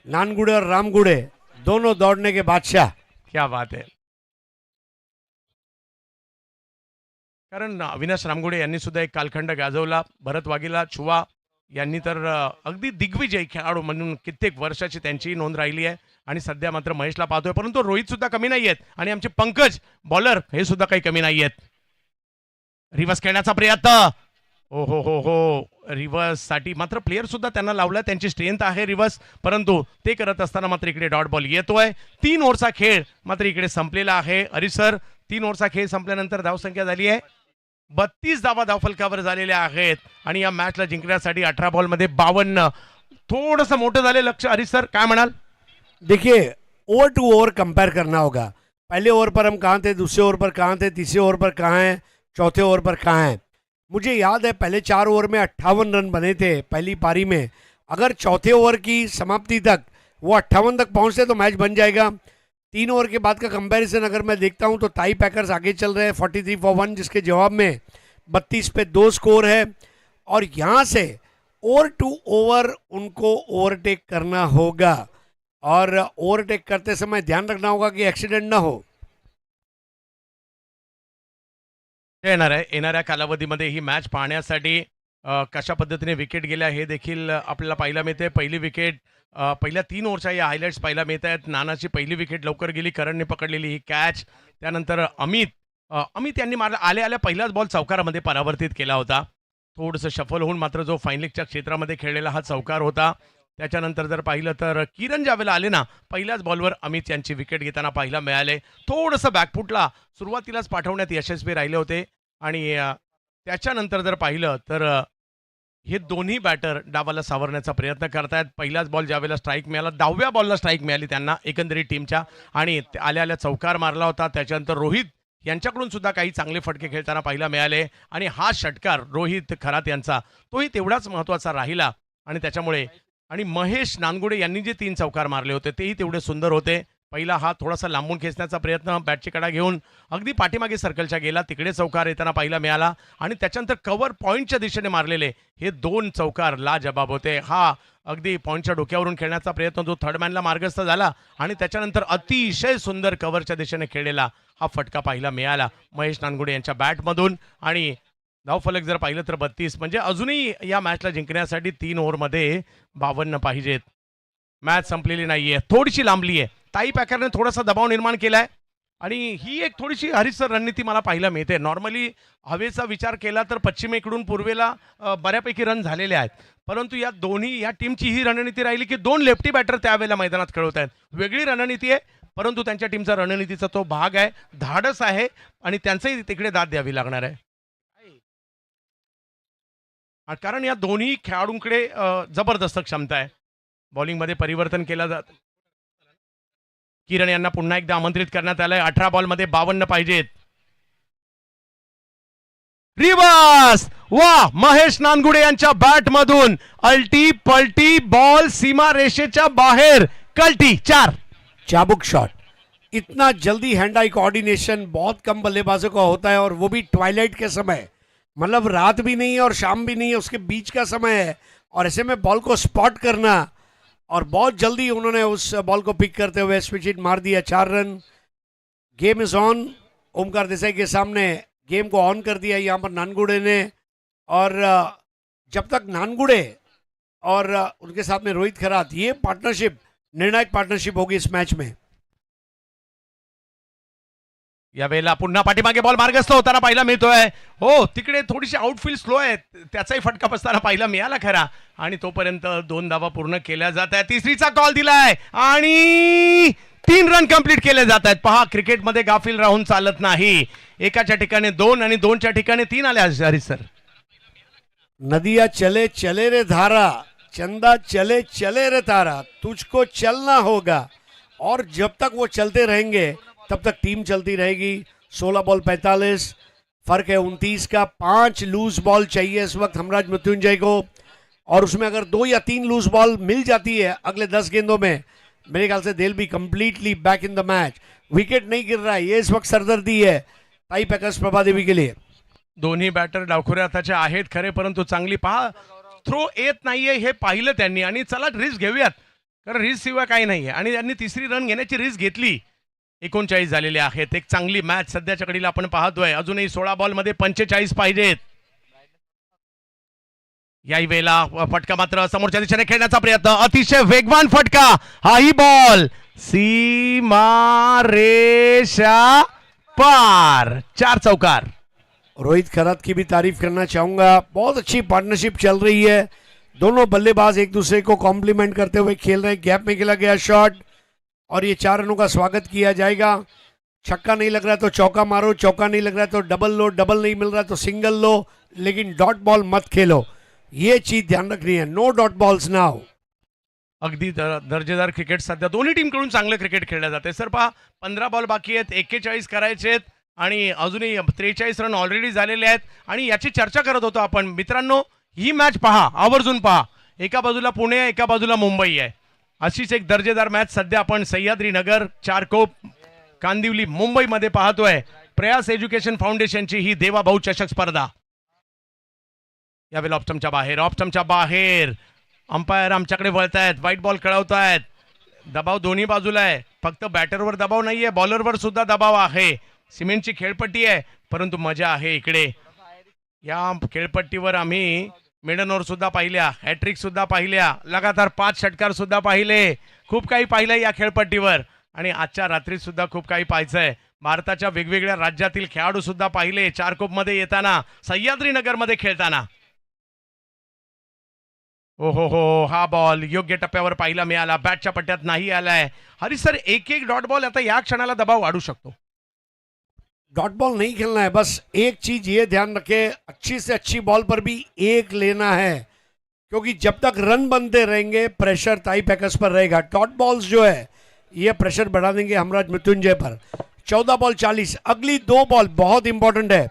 नानगुडे और रामगुडे दोनों दौड़ने के बादशाह. क्या बात है. कारण अविनाश रामगुडे यांनी सुद्धा एक कालखंड गाजवला. भरत वाघेला, छुवा यांनी तर अगदी दिग्विजयी खेळाडू म्हणून कित्येक वर्षाची त्यांची नोंद राहिली आहे. आणि सध्या मात्र महेशला पाहतोय, परंतु रोहित सुद्धा कमी नाही आहेत आणि आमचे पंकज बॉलर हे सुद्धा काही कमी नाही आहेत. रिव्हर्स खेळण्याचा प्रयत्न. ओ हो हो हो, रिव्हर्स साठी मात्र प्लेयर सुद्धा त्यांना लावला. त्यांची स्ट्रेंथ आहे रिव्हर्स, परंतु ते करत असताना मात्र इकडे डॉट बॉल येतोय. 3 ओव्हरचा खेळ मात्र इकडे संपलेला आहे. सर 3 ओव्हरचा खेळ संपल्यानंतर धावसंख्या झाली आहे 32 धावा धावफलकावर झालेल्या आहेत. आणि या मॅचला जिंकण्यासाठी 18 बॉलमध्ये 52. थोडंसं मोठं झाले लक्ष. सर काय म्हणाल. देखिए, ओवर टू ओवर कंपेयर करना होगा. पहले ओवर पर हम कहाँ थे, दूसरे ओवर पर कहाँ थे, तीसरे ओवर पर कहाँ हैं, चौथे ओवर पर कहाँ हैं. मुझे याद है पहले 4 ओवर में 58 रन बने थे पहली पारी में. अगर चौथे ओवर की समाप्ति तक वो 58 तक पहुँचते तो मैच बन जाएगा. 3 ओवर के बाद का कंपैरिजन अगर मैं देखता हूं तो ताई पैकर्स आगे चल रहे हैं 43 फॉर 1, जिसके जवाब में 32 पे 2 स्कोर है. और यहाँ से ओवर टू ओवर उनको ओवरटेक करना होगा और ओवरटेक करते समय ध्यान रखना होगा कि एक्सीडेंट ना हो. येणाऱ्या कालावधीमध्ये ही मॅच पाहण्यासाठी कशा पद्धतीने विकेट गेल्या हे देखील आपल्याला पाहायला मिळते. पहिली विकेट पहिल्या 3 ओव्हरच्या या हायलाइट्स पाहायला मिळत आहेत. नानाची पहिली विकेट लवकर गेली, करणने पकडलेली ही कॅच. त्यानंतर अमित यांनी मारला आल्या पहिलाच बॉल चौकारामध्ये परावर्तित केला होता. थोडंसं शफल होऊन मात्र जो फाईन लेगच्या क्षेत्रामध्ये खेळलेला हा चौकार होता. त्याच्यानंतर जर पाहिलं तर किरण ज्यावेळेला आले ना, पहिल्याच बॉलवर अमित यांची विकेट घेताना पाहायला मिळाले. थोडंसं बॅकफुटला सुरुवातीलाच पाठवण्यात यशस्वी राहिले होते. आणि त्याच्यानंतर जर पाहिलं तर हे दोन्ही बॅटर डावाला सावरण्याचा प्रयत्न करतायत. पहिलाच बॉल ज्यावेळेला स्ट्राईक मिळाला, 10व्या बॉलला स्ट्राईक मिळाली त्यांना एकंदरीत टीमच्या, आणि आल्या चौकार मारला होता. त्याच्यानंतर रोहित यांच्याकडून सुद्धा काही चांगले फटके खेळताना पाहायला मिळाले. आणि हा षटकार रोहित खरात यांचा तोही तेवढाच महत्त्वाचा राहिला. आणि त्याच्यामुळे आणि महेश नानगुडे यांनी जे 3 चौकार मारले होते तेही तेवढे सुंदर होते. पहिला हा थोडासा लांबून खेचण्याचा प्रयत्न, बॅटची कडा घेऊन अगदी पाठीमागे सर्कलच्या गेला, तिकडे चौकार येताना पाहायला मिळाला. आणि त्याच्यानंतर कव्हर पॉईंटच्या दिशेने मारलेले हे 2 चौकार लाजबाब होते. हा अगदी पॉईंटच्या डोक्यावरून खेळण्याचा प्रयत्न जो थर्ड मॅनला मार्गस्थ झाला. आणि त्याच्यानंतर अतिशय सुंदर कव्हरच्या दिशेने खेळलेला हा फटका पाहायला मिळाला महेश नानगुडे यांच्या बॅटमधून. आणि धावफलक जर पाहिलं तर 32, म्हणजे अजूनही या मॅचला जिंकण्यासाठी 3 ओव्हरमध्ये 52 पाहिजेत. मॅच संपलेली नाहीये, थोडीशी लांबली आहे. ताई पॅकरने थोडासा दबाव निर्माण केलाय. आणि ही एक थोडीशी हरीसर रणनीती मला पाहायला मिळते. नॉर्मली हवेचा विचार केला तर पश्चिमेकडून पूर्वेला बऱ्यापैकी रन झालेले आहेत, परंतु या टीमची ही रणनीती राहिली की 2 लेफ्टी बॅटर त्यावेळेला मैदानात खेळवत आहेत. वेगळी रणनीती आहे, परंतु त्यांच्या टीमचा रणनीतीचा तो भाग आहे, धाडस आहे, आणि त्यांचंही तिकडे दाद द्यावी लागणार आहे. कारण या दोन्ही खेळाडूंकडे जबरदस्त क्षमता आहे. बॉलिंगमध्ये परिवर्तन केलं जात. किरण यांना पुन्हा एकदा आमंत्रित करण्यात आलंय. 18 बॉलमध्ये 52 पाहिजेत. रिवर्स, वा, महेश नानगुडे यांच्या बॅट मधून अल्टी पलटी बॉल सीमा रेषेच्या बाहेर, कल्टी 4. चाबुक शॉट, इतना जल्दी हैंड आई कोऑर्डिनेशन बहुत कम बल्लेबाजों का होता है, और वो भी ट्वाइलाइट के समय, मतलब रात भी नहीं है और शाम भी नहीं है, उसके बीच का समय है, और ऐसे में बॉल को स्पॉट करना, और बहुत जल्दी उन्होंने उस बॉल को पिक करते हुए स्विच हिट मार दिया. 4 run. Game is on. Omkar Desai के सामने गेम को ऑन कर दिया यहाँ पर नानगुडे ने, और जब तक नानगुडे और उनके साथ में रोहित खरात, ये पार्टनरशिप निर्णायक पार्टनरशिप होगी इस मैच में. यावेळेला पुन्हा पाठीमागे बॉल मार्गस्थ होताना पाहायला मिळतोय. हो, तिकडे थोडीशी आउटफील्ड स्लो आहे, त्याचाही फटका बसताना पाहायला मिळाला खरा, आणि तोपर्यंत 2 धावा पूर्ण केल्या जात आहेत. तिसरीचा कॉल दिलाय आणि 3 रन कंप्लीट केले जात आहेत. पहा, क्रिकेटमध्ये गाफील राहून चालत नाही. एकाच्या ठिकाणी 2 आणि 2च्या ठिकाणी 3 आले हरीश सर. नदिया चले चले रे धारा, चंदा चले चले रे तारा, तुझको चलना होगा, और जब तक वो चलते रहेंगे तब तक टीम चलती रहेगी. 16 बॉल 45, फर्क है 29 का. 5 लूज बॉल चाहिए इस वक्त हमराज मृत्युंजय को, और उसमें अगर 2 या 3 लूज बॉल मिल जाती है अगले 10 गेंदों में, मेरे ख्याल से they will be completely back in the match. Wicket नहीं गिर रहा है, ये इस वक्त सरदर्दी है ताई पैकर्स प्रभादेवी के लिए. दोन्ही बॅटर डावखुऱ्या हाताचे आहेत खरे, परंतु चांगली पहा, थ्रो येत नाहीये हे पाहिलं त्यांनी, आणि चला रिस्क घेऊयात, कारण रिस्क शिवाय काही नाहीये, आणि त्यांनी तिसरी रन घेण्याची रिस्क घेतली. 39 झालेले आहेत. एक चांगली मॅच सध्याच्या घडीला आपण पाहतोय. अजूनही 16 बॉल मध्ये 45 पाहिजेत. याही वेळेला फटका मात्र समोरच्या दिशेने खेळण्याचा प्रयत्न, अतिशय वेगवान फटका, हाही बॉल सीमा रेषा पार, 4 चौकार. रोहित खरात की भी तारीफ करना चाहूंगा, बहुत अच्छी पार्टनरशिप चल रही है. दोनों बल्लेबाज एक दूसरे को कॉम्प्लीमेंट करते हुए खेल रहे हैं. गैप में खेला गया शॉट, और ये 4 रनों का स्वागत किया जाएगा. छक्का नहीं लग रहा है तो चौका मारो, चौका नहीं लग रहा है तो डबल लो, डबल नहीं मिल रहा है तो सिंगल लो, लेकिन डॉट बॉल मत खेलो, ये चीज ध्यान रखनी है. No dot balls now. अगदी दर्जेदार क्रिकेट सध्या दोन्ही टीमकडून चांगलं क्रिकेट खेळलं जाते. सर पहा, 15 बॉल बाकी आहेत, 41 करायचे आहेत, आणि अजूनही 43 रन ऑलरेडी झालेले आहेत. आणि याची चर्चा करत होतो आपण. मित्रांनो, ही मॅच पहा, आवर्जून पहा. एका बाजूला पुणे आहे, एका बाजूला मुंबई आहे. अशीच एक दर्जेदार मॅच सध्या आपण सह्याद्री नगर, चारकोप, कांदिवली, मुंबईमध्ये पाहतोय. प्रयास एज्युकेशन फाउंडेशनची ही देवाभाऊ चषक स्पर्धा. यावेळेला ऑप्शनच्या बाहेर अंपायर आमच्याकडे वळतायत, व्हाईट बॉल कळवतायत. दबाव दोन्ही बाजूला आहे, फक्त बॅटरवर दबाव नाहीये, बॉलरवर सुद्धा दबाव आहे. सिमेंटची खेळपट्टी आहे, परंतु मजा आहे इकडे. या खेळपट्टीवर आम्ही मिडन सुद्धा पाहिल्या, हॅट्रिक सुद्धा पाहिल्या, लगातार 5 षटकार सुद्धा पाहिले. खूप काही पाहिलं या खेळपट्टीवर, आणि आजच्या रात्री सुद्धा खूप काही पाहायचंय. भारताच्या वेगवेगळ्या राज्यातील खेळाडू सुद्धा पाहिले चारकोपमध्ये येताना, सह्याद्री नगरमध्ये खेळताना. हो, हा बॉल योग्य टप्प्यावर पाहायला मिळाला, बॅटच्या पट्ट्यात नाही आलाय. हरीश सर, एक डॉट बॉल आता या क्षणाला दबाव वाढू शकतो. डॉट बॉल नहीं खेलना है, बस एक चीज ये ध्यान रखें, अच्छी से अच्छी बॉल पर भी एक लेना है, क्योंकि जब तक रन बनते रहेंगे प्रेशर ताई पैकर्स पर रहेगा. डॉट बॉल्स जो है ये प्रेशर बढ़ा देंगे हमराज मृत्युंजय पर. 14 बॉल 40, अगली 2 बॉल बहुत इंपॉर्टेंट है.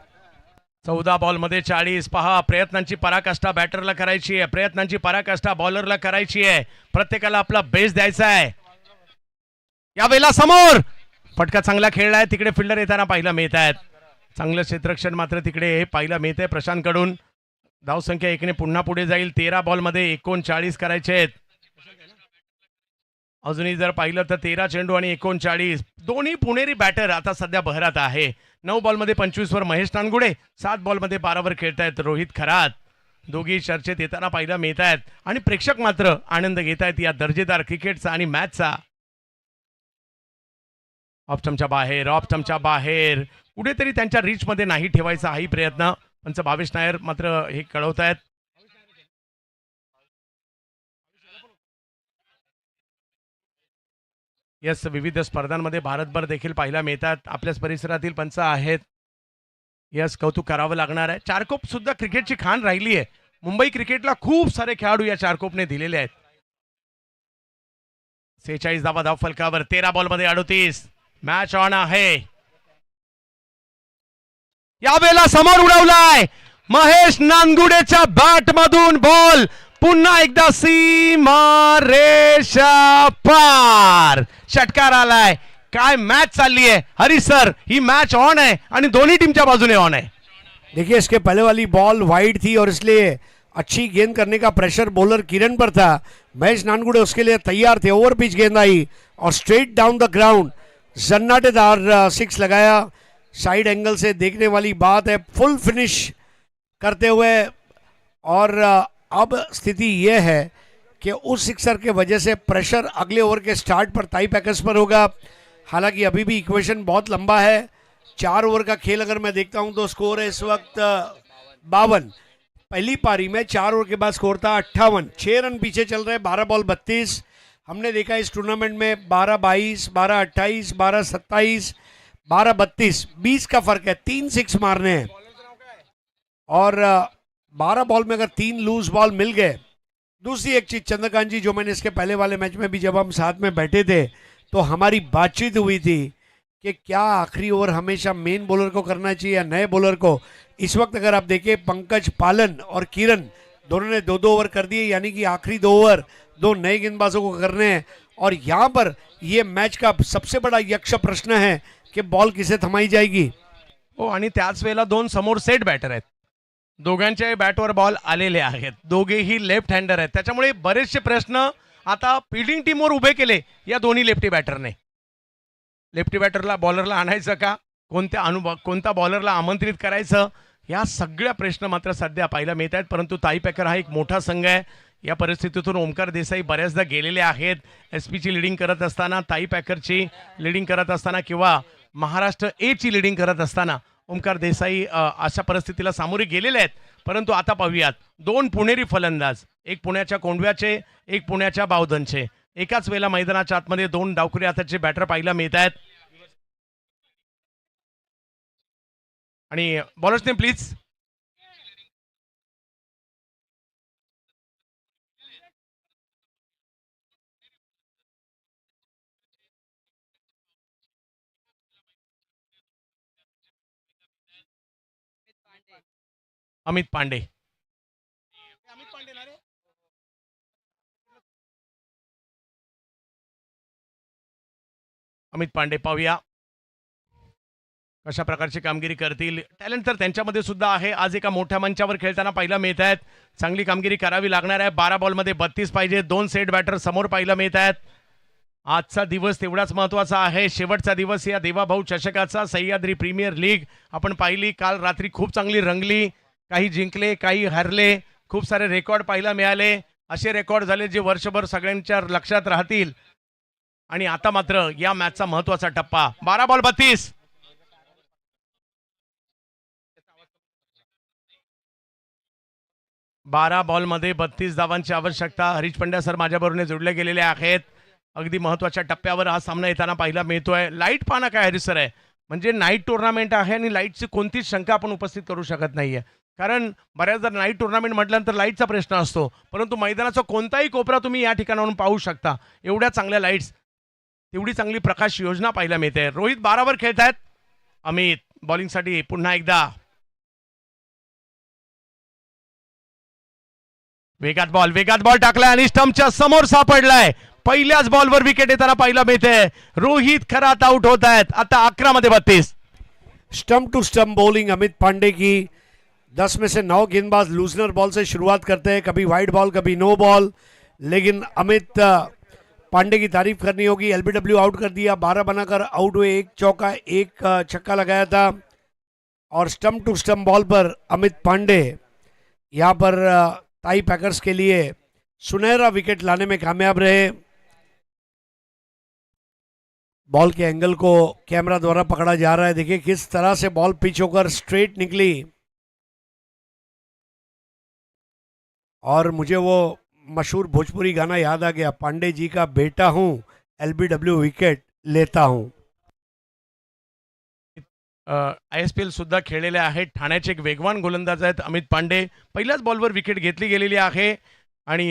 14 बॉल मध्ये 40. पहा, प्रयत्नांची पराकाष्ठा बॅटरला करायची आहे, प्रयत्नांची पराकाष्ठा बॉलरला करायची आहे. प्रत्येकाला आपला बेस द्यायचा आहे. यावेळेला समोर फटका चांगला खेळलाय, तिकडे फिल्डर येताना पाहायला मिळत आहेत. चांगलं क्षेत्ररक्षण मात्र तिकडे पाहायला मिळतंय प्रशांत कडून. धावसंख्या 1 ने पुन्हा पुढे जाईल. 13 बॉल मध्ये 39 करायचे आहेत. अजूनही जर पाहिलं तर 13 चेंडू आणि 39. दोन्ही पुणेरी बॅटर आता सध्या बहरात आहे. 9 बॉल मध्ये 25 वर महेश नानगुडे, 7 बॉल मध्ये 12 वर खेळतायत रोहित खरात. दोघी चर्चेत येताना पाहायला मिळत आहेत, आणि प्रेक्षक मात्र आनंद घेत आहेत या दर्जेदार क्रिकेटचा आणि मॅचचा. ऑप्शनच्या बाहेर कुठेतरी त्यांच्या रीच मध्ये नाही ठेवायचा हाही प्रयत्न. पंच भावेश नायर मात्र हे कळवतायत. यस, विविध स्पर्धांमध्ये भारतभर देखील पाहायला मिळतात. आपल्याच परिसरातील पंच आहेत. यस, कौतुक करावं लागणार आहे. चारकोप सुद्धा क्रिकेटची खाण राहिली आहे. मुंबई क्रिकेटला खूप सारे खेळाडू या चारकोपने दिलेले आहेत. 46 धाव फलकावर, 13 बॉल मध्ये 38. मॅच ऑन आहे. यावेळेला समोर उडवलाय महेश नांदगुडेच्या बॅट मधून बॉल पुन्हा एकदा सीमा रेषा पार. षटकार आलाय. काय मॅच चालली आहे Hari sir, he match on आहे आणि दोन्ही टीमच्या बाजूने ऑन आहे. देखिए इसके पहले वाली बॉल वाइड थी और इसलिए अच्छी गेंद करने का प्रेशर बॉलर किरण पर था. महेश नानगुडे उसके लिए तैयार थे. ओवर पिच गेंद आई और स्ट्रेट डाउन द ग्राउंड जन्नाटेदार सिक्स लगाया. साइड एंगल से देखने वाली बात है. फुल फिनिश करते हुए और अब स्थिति यह है कि उस सिक्सर के वजह से प्रेशर अगले ओवर के स्टार्ट पर ताई पैकर्स पर होगा. हालांकि अभी भी इक्वेशन बहुत लंबा है. 4 ओवर का खेल अगर मैं देखता हूं तो स्कोर है इस वक्त 52. पहली पारी में 4 ओवर के बाद स्कोर था 58. 6 रन पीछे चल रहे. 12 बॉल 32. हमने देखा इस टूर्नामेंट में 12-22, 12-28, 12-27, 12-32, 20 का फर्क है. 3 6 मारने हैं और 12 बॉल में अगर 3 लूज बॉल मिल गए. दूसरी एक चीज चंद्रकांत जी, जो मैंने इसके पहले वाले मैच में भी जब हम साथ में बैठे थे तो हमारी बातचीत हुई थी कि क्या आखिरी ओवर हमेशा मेन बॉलर को करना चाहिए या नए बॉलर को. इस वक्त अगर आप देखें पंकज, पालन और किरण दोनों ने 2-2 ओवर कर दिए, यानी कि आखिरी 2 ओवर 2 नए गेंदबाजों को करने हैं. और यहाँ पर ये मैच का सबसे बड़ा यक्ष प्रश्न है कि बॉल किसे थमाई जाएगी. हो, आणि त्याच वेळेला 2 समोर सेट बॅटर आहेत. दोघांच्या बॅटवर बॉल आलेले आहेत. दोघेही लेफ्ट हँडर आहेत. त्याच्यामुळे बरेचसे प्रश्न आता फिल्डिंग टीमवर उभे केले या दोन्ही लेफ्टी बॅटरने. लेफ्टी बॅटरला बॉलरला आणायचं का, कोणता बॉलरला आमंत्रित करायचं, या सगळ्या प्रश्न मात्र सध्या पाहायला मिळत आहेत. परंतु ताई पॅकर हा एक मोठा संघ आहे. या परिस्थितीतून ओमकार देसाई बऱ्याचदा गेलेले आहेत. SP ची लिडिंग करत असताना, ताई पॅकरची लिडिंग करत असताना किंवा महाराष्ट्र A ची लिडिंग करत असताना ओमकार देसाई अशा परिस्थितीला सामोरे गेलेले आहेत. परंतु आता पाहूयात 2 पुणेरी फलंदाज, एक पुण्याच्या कोंडव्याचे, एक पुण्याच्या बावधनचे, एकाच वेळेला मैदानाच्या आतमध्ये 2 डावखुरी हाताचे बॅटर पाहायला मिळत आहेत. आणि बॉलर्सने प्लीज अमित पांडे. अमित पांडे पाहूया कशा प्रकारची कामगिरी करतील. टॅलेंट तर त्यांच्यामध्ये सुद्धा आहे. आज एका मोठ्या मंचावर खेळताना पाहायला मिळत आहेत. चांगली कामगिरी करावी लागणार आहे. 12 बॉलमध्ये 32 पाहिजे. 2 सेट बॅटर समोर पाहायला मिळत आहेत. आजचा दिवस तेवढाच महत्त्वाचा आहे. शेवटचा दिवस या देवाभाऊ चषकाचा. सह्याद्री प्रीमियर लीग आपण पाहिली काल रात्री, खूप चांगली रंगली. काही जिंकले, काही हरले. खूप सारे रेकॉर्ड पाहायला मिळाले. असे रेकॉर्ड झाले जे वर्षभर सगळ्यांच्या लक्षात राहतील. आणि आता मात्र या मॅचचा महत्त्वाचा टप्पा. 12 बॉल 32. बारा बॉलमध्ये 32 धावांची आवश्यकता. हरीश पंड्या सर माझ्याबरोबर जोडले गेलेले आहेत. अगदी महत्त्वाच्या टप्प्यावर हा सामना येताना पाहायला मिळतोय. लाईट पाहणं काय हरीश सर आहे, म्हणजे नाईट टुर्नामेंट आहे आणि लाईटची कोणतीच शंका आपण उपस्थित करू शकत नाहीये. कारण बऱ्याचदा नाईट टुर्नामेंट म्हटल्यानंतर लाईटचा प्रश्न असतो. परंतु मैदानाचा कोणताही कोपरा तुम्ही या ठिकाणावरून पाहू शकता. एवढ्या चांगल्या लाईट्स, तेवढी चांगली प्रकाश योजना पाहायला मिळते. रोहित 12 वर खेळत आहेत. अमित बॉलिंगसाठी पुन्हा एकदा वेगात बॉल टाकलाय आणि स्टंपच्या समोर सापडलाय. पहिल्याच बॉलवर विकेट येताना पाहायला मिळते. रोहित खरात आउट होत आहेत. आता 11 मध्ये 32. Stump to stump bowling Amit Pandey की. 10 में से 9 गेंदबाज लूजनर बॉल से शुरुआत करते हैं. कभी वाइड बॉल, कभी नो बॉल. लेकिन अमित पांडे की तारीफ करनी होगी. LBW आउट कर दिया. 12 बनाकर आउट हुए. 1 चौका 1 छक्का लगाया था. और स्टंप टू स्टंप बॉल पर अमित पांडे यहाँ पर ताई पैकर्स के लिए सुनहरा विकेट लाने में कामयाब रहे. बॉल के एंगल को कैमरा द्वारा पकड़ा जा रहा है. देखिए किस तरह से बॉल पिच होकर स्ट्रेट निकली. और मुझे वो मशहूर भोजपुरी गाना याद आ गया, पांडे जी का बेटा हूं, LBW विकेट लेता हूं. ISPL सुद्धा खेळलेले आहेत. ठाण्याचे एक वेगवान गोलंदाज आहेत अमित पांडे. पहिल्याच बॉलवर विकेट घेतली गेलेली आहे आणि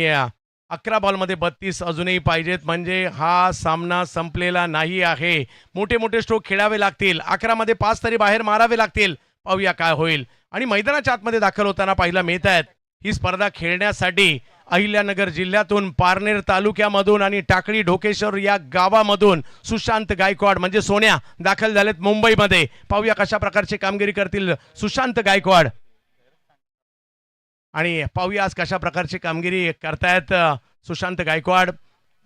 11 बॉलमध्ये 32 अजूनही पाहिजेत, म्हणजे हा सामना संपलेला नाही आहे. मोठे मोठे स्ट्रोक खेळावे लागतील. 11 मध्ये 5 तरी बाहेर मारावे लागतील. पाहूया काय होईल. आणि मैदानाच्या आतमध्ये दाखल होताना पाहायला मिळत आहेत ही स्पर्धा खेळण्यासाठी अहिल्यानगर जिल्ह्यातून पारनेर तालुक्यामधून आणि टाकळी ढोकेश्वर या गावामधून सुशांत गायकवाड म्हणजे सोन्या दाखल झालेत मुंबईमध्ये. पाहूया कशा प्रकारची कामगिरी करतील सुशांत गायकवाड आणि पाहूया आज कशा प्रकारची कामगिरी करतायत सुशांत गायकवाड.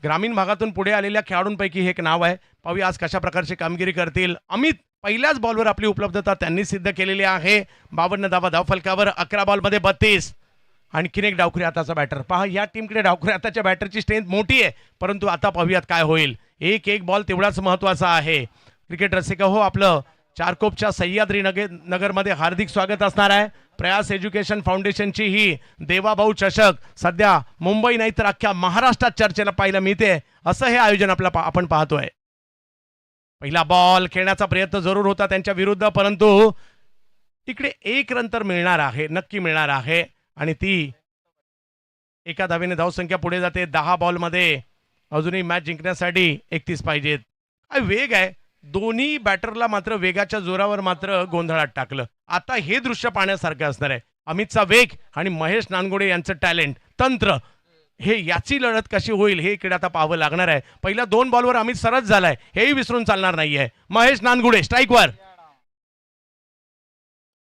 ग्रामीण भागातून पुढे आलेल्या खेळाडूंपैकी हे एक नाव आहे. पाहूया आज कशा प्रकारची कामगिरी करतील. अमित पहिल्याच बॉलवर आपली उपलब्धता त्यांनी सिद्ध केलेली आहे. 52 धावा धावफलकावर, 11 बॉलमध्ये 32. आणखीन एक डावखुरी हाताचा बॅटर पहा. या टीमकडे डावखुरी हाताच्या बॅटरची स्ट्रेंथ मोठी आहे, परंतु आता पाहूयात काय होईल. एक बॉल तेवढाच महत्वाचा आहे. क्रिकेट रसिक हो, आपलं चारकोपच्या सह्याद्री नगरमध्ये हार्दिक स्वागत असणार आहे. प्रयास एज्युकेशन फाउंडेशनची ही देवाभाऊ चषक सध्या मुंबई नाही तर अख्ख्या महाराष्ट्रात चर्चेला पाहायला मिळते. असं हे आयोजन आपण पाहतोय. पहिला बॉल खेळण्याचा प्रयत्न जरूर होता त्यांच्या विरुद्ध, परंतु इकडे 1 रन तर मिळणार आहे, नक्की मिळणार आहे. आणि ती एका धावेने धावसंख्या पुढे जाते. 10 बॉलमध्ये अजूनही मॅच जिंकण्यासाठी 31 पाहिजेत. काय वेग आहे. दोन्ही बॅटरला मात्र वेगाच्या जोरावर मात्र गोंधळात टाकलं. आता हे दृश्य पाहण्यासारखं असणार आहे. अमितचा वेग आणि महेश नानगोडे यांचं टॅलेंट, तंत्र, हे याची लढत कशी होईल हे इकडे आता पाहावं लागणार आहे. पहिल्या 2 बॉलवर अमित सरस झालाय, हेही विसरून चालणार नाहीये. महेश नानगुडे स्ट्राईकवर,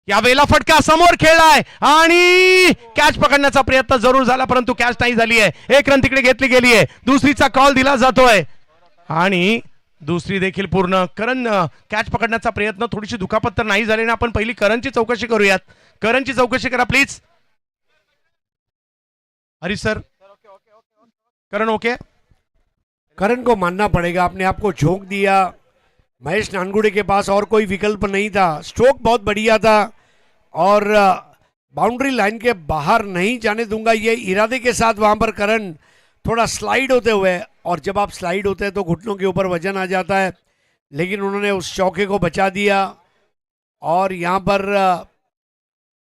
यावेळेला फटका समोर खेळलाय आणि कॅच पकडण्याचा प्रयत्न जरूर झाला, परंतु कॅच नाही झाली आहे. 1 रन तिकडे घेतली गेली आहे. दुसरीचा कॉल दिला जातोय आणि दुसरी देखील पूर्ण. करण कॅच पकडण्याचा प्रयत्न, थोडीशी दुखापत तर नाही झाली ना. आपण पहिली करणची चौकशी करूयात. करणची चौकशी करा please. Harish sir, Karan okay. Karan को मानना पड़ेगा, अपने आप को झोंक दिया. महेश नानगुड़े के पास और कोई विकल्प नहीं था. स्ट्रोक बहुत बढ़िया था और बाउंड्री लाइन के बाहर नहीं जाने दूंगा, ये इरादे के साथ वहां पर करण थोड़ा स्लाइड होते हुए, और जब आप स्लाइड होते हैं तो घुटनों के ऊपर वजन आ जाता है, लेकिन उन्होंने उस चौके को बचा दिया. और यहाँ पर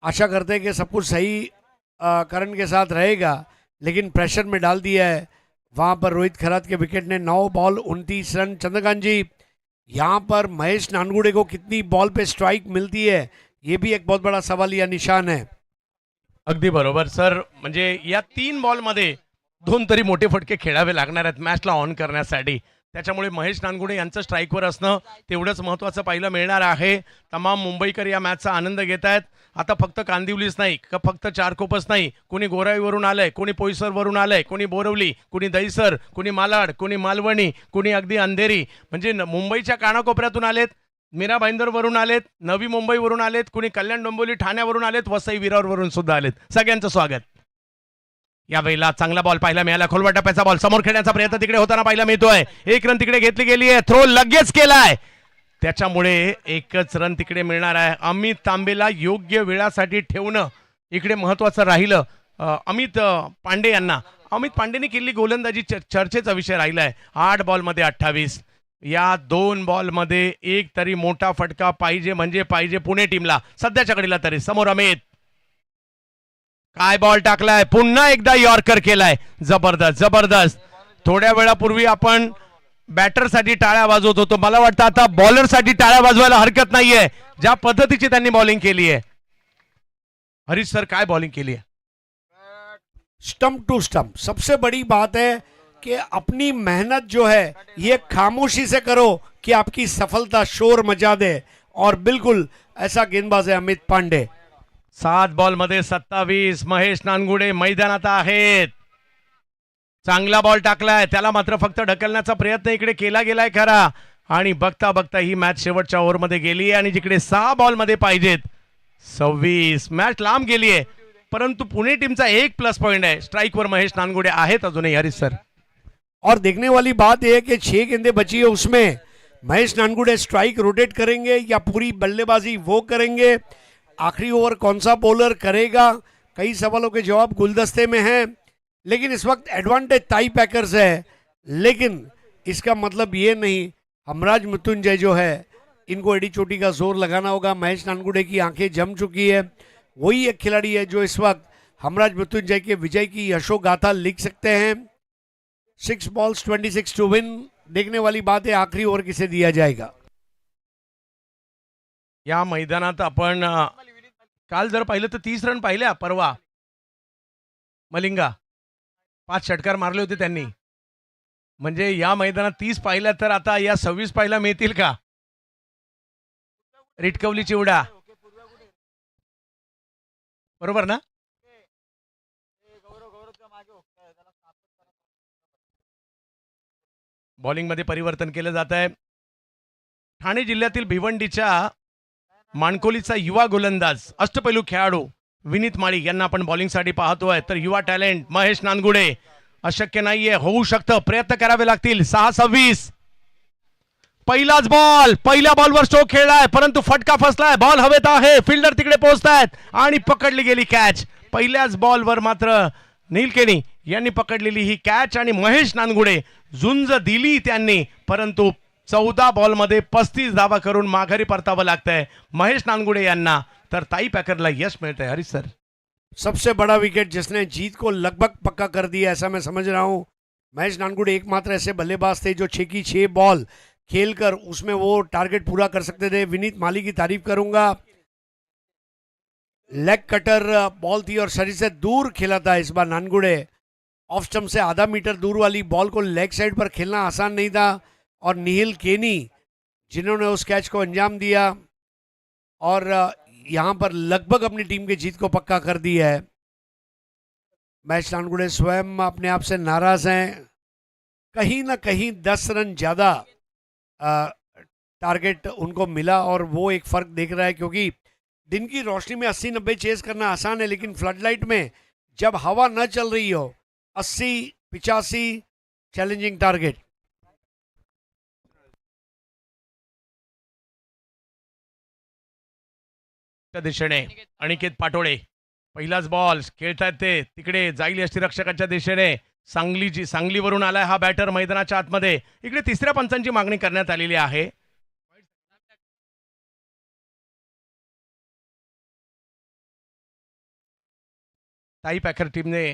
आशा करते हैं कि सब कुछ सही करण के साथ रहेगा, लेकिन प्रेशर में डाल दिया है वहाँ पर रोहित खरात के विकेट ने. 9 बॉल 29 रन. चंद्रकांत जी, यहाँ पर महेश नानगुड़े को कितनी बॉल पे स्ट्राइक मिलती है, ये भी एक बहुत बड़ा सवाल या निशान है. अगदी बरोबर सर. म्हणजे या 3 बॉलमध्ये 2 तरी मोठे फटके खेळावे लागणार आहेत मॅचला ऑन करण्यासाठी. त्याच्यामुळे महेश नानगुडे यांचं स्ट्राईकवर असणं तेवढंच महत्त्वाचं पाहायला मिळणार आहे. तमाम मुंबईकर या मॅचचा आनंद घेत आहेत. आता फक्त कांदिवलीच नाही, फक्त चारकोपच नाही, कोणी गोराईवरून आलंय, कोणी पोईसरवरून आलंय, कोणी बोरवली, कोणी दहिसर, कोणी मालाड, कोणी मालवणी, कोणी अगदी अंधेरी, म्हणजे मुंबईच्या कानाकोपऱ्यातून आलेत. मीरा भाईंदरवरून आलेत, नवी मुंबईवरून आलेत, कोणी कल्याण डोंबिवली ठाण्यावरून आलेत, वसई विरारवरून सुद्धा आलेत. सगळ्यांचं स्वागत. यावेळेला चांगला बॉल पाहायला मिळाला. खोलवा टप्प्याचा बॉल समोर खेळण्याचा प्रयत्न तिकडे होताना पाहायला मिळतोय. 1 रन तिकडे घेतली गेली आहे. थ्रो लगेच केलाय, त्याच्यामुळे 1च रन तिकडे मिळणार आहे. अमित तांबेला योग्य वेळासाठी ठेवणं इकडे महत्वाचं राहिलं. अमित पांडे यांना, अमित पांडेने केलेली गोलंदाजी चर्चेचा विषय राहिलाय. 8 बॉलमध्ये 28. या 2 बॉलमध्ये एक तरी मोठा फटका पाहिजे म्हणजे पाहिजे पुणे टीमला सध्याच्या घडीला तरी. समोर अमित, काय बॉल टाकलाय, पुन्हा एकदा यॉर्कर केलाय. जबरदस्त जबरदस्त. थोड्या वेळापूर्वी आपण बॅटरसाठी टाळ्या वाजवत होतो, मला वाटतं आता बॉलरसाठी टाळ्या वाजवायला हरकत नाहीये, ज्या पद्धतीची त्यांनी बॉलिंग केली आहे. हरीश सर, काय बॉलिंग केली आहे. Stump to stump. सबसे बड़ी बात है कि अपनी मेहनत जो है ये खामोशी से करो कि आपकी सफलता शोर मचा दे, और बिल्कुल ऐसा गेंदबाज है अमित पांडे. 7 बॉलमध्ये 27. महेश नानगुडे मैदानात आहेत. चांगला बॉल टाकलाय, त्याला मात्र फक्त ढकलण्याचा प्रयत्न इकडे केला गेलाय खरा, आणि बघता बघता ही मॅच शेवटच्या ओव्हरमध्ये गेली आहे. आणि जिकडे 6 बॉलमध्ये पाहिजेत 26. मॅच लांब गेली आहे, परंतु पुणे टीमचा 1 प्लस पॉइंट आहे. स्ट्राईकवर महेश नानगुडे आहेत अजूनही. हरीश सर, और देखने वाली बात यह है कि 6 गेंदें बची है, उसमें महेश नानगुडे स्ट्राइक रोटेट करेंगे या पूरी बल्लेबाजी वो करेंगे. आखिरी ओवर कौन सा बॉलर करेगा, कई सवालों के जवाब गुलदस्ते में हैं. लेकिन इस वक्त एडवांटेज टाई पैकर्स है, लेकिन इसका मतलब ये नहीं हमराज मृत्युंजय जो है इनको एडी चोटी का जोर लगाना होगा. महेश नानगुडे की आंखें जम चुकी है. वही एक खिलाड़ी है जो इस वक्त हमराज मृत्युंजय के विजय की यशोगाथा लिख सकते हैं. 6 balls 26 टू विन. देखने वाली बात है आखिरी ओवर किसे दिया जाएगा. या मैदानात आपण काल जर पाहिलं तर 30 रन पाहिल्या परवा मलिंगा 5 षटकार मारले होते त्यांनी. म्हणजे या मैदानात 30 पाहिल्या तर आता या 26 पाहिला मिळतील का? रिटकवली चिवडा बरोबर ना? बॉलिंग मध्ये परिवर्तन केलं जात आहे. ठाणे जिल्ह्यातील भिवंडीच्या माणकोलीचा युवा गोलंदाज अष्टपैलू खेळाडू विनीत माळी यांना आपण बॉलिंगसाठी पाहतोय. तर युवा टॅलेंट महेश नानगुडे. अशक्य नाहीये, होऊ शकतं, प्रयत्न करावे लागतील. 6-26 पहिलाच बॉल, पहिल्या बॉलवर स्ट्रोक खेळलाय परंतु फटका फसलाय. बॉल हवेत आहे, फिल्डर तिकडे पोहोचतायत आणि पकडली गेली कॅच. पहिल्याच बॉलवर मात्र नील केनी यांनी पकडलेली ही कॅच आणि महेश नानगुडे झुंज दिली त्यांनी, परंतु 14 बॉलमध्ये 35 धावा करून माघारी परतावं लागतंय महेश नानगुडे यांना. तर ताई पॅकरला यश मिळतंय. हरीश सर, सबसे बड़ा विकेट जिसने जीत को लगभग पक्का कर दिया ऐसा मैं समझ रहा हूँ. महेश नानगुडे एकमात्र ऐसे बल्लेबाज थे जो 6 की 6 बॉल खेलकर उसमें वो टारगेट पूरा कर सकते थे. विनीत माली की तारीफ करूंगा. लेग कटर बॉल थी और शरीर से दूर खेला था इस बार नानगुडे. ऑफ स्टंप से आधा मीटर दूर वाली बॉल को लेग साइड पर खेलना आसान नहीं था और निहिल केनी जिन्होंने उस कैच को अंजाम दिया और यहाँ पर लगभग अपनी टीम की जीत को पक्का कर दिया है. महेश नानगुडे स्वयं अपने आप से नाराज हैं. कहीं ना कहीं 10 रन ज़्यादा टारगेट उनको मिला और वो एक फ़र्क दिख रहा है, क्योंकि दिन की रोशनी में 80-90 चेस करना आसान है, लेकिन फ्लडलाइट में जब हवा न चल रही हो 80-85 चैलेंजिंग टारगेट. त्या दिशेने अनिकेत पाटोळे. पहिलाच बॉल खेळतायत ते तिकडे जाईल यष्टीरक्षकाच्या दिशेने. सांगलीवरून आलाय हा बॅटर मैदानाच्या आतमध्ये. इकडे तिसऱ्या पंचांची मागणी करण्यात आलेली आहे. ताई पॅकर टीमने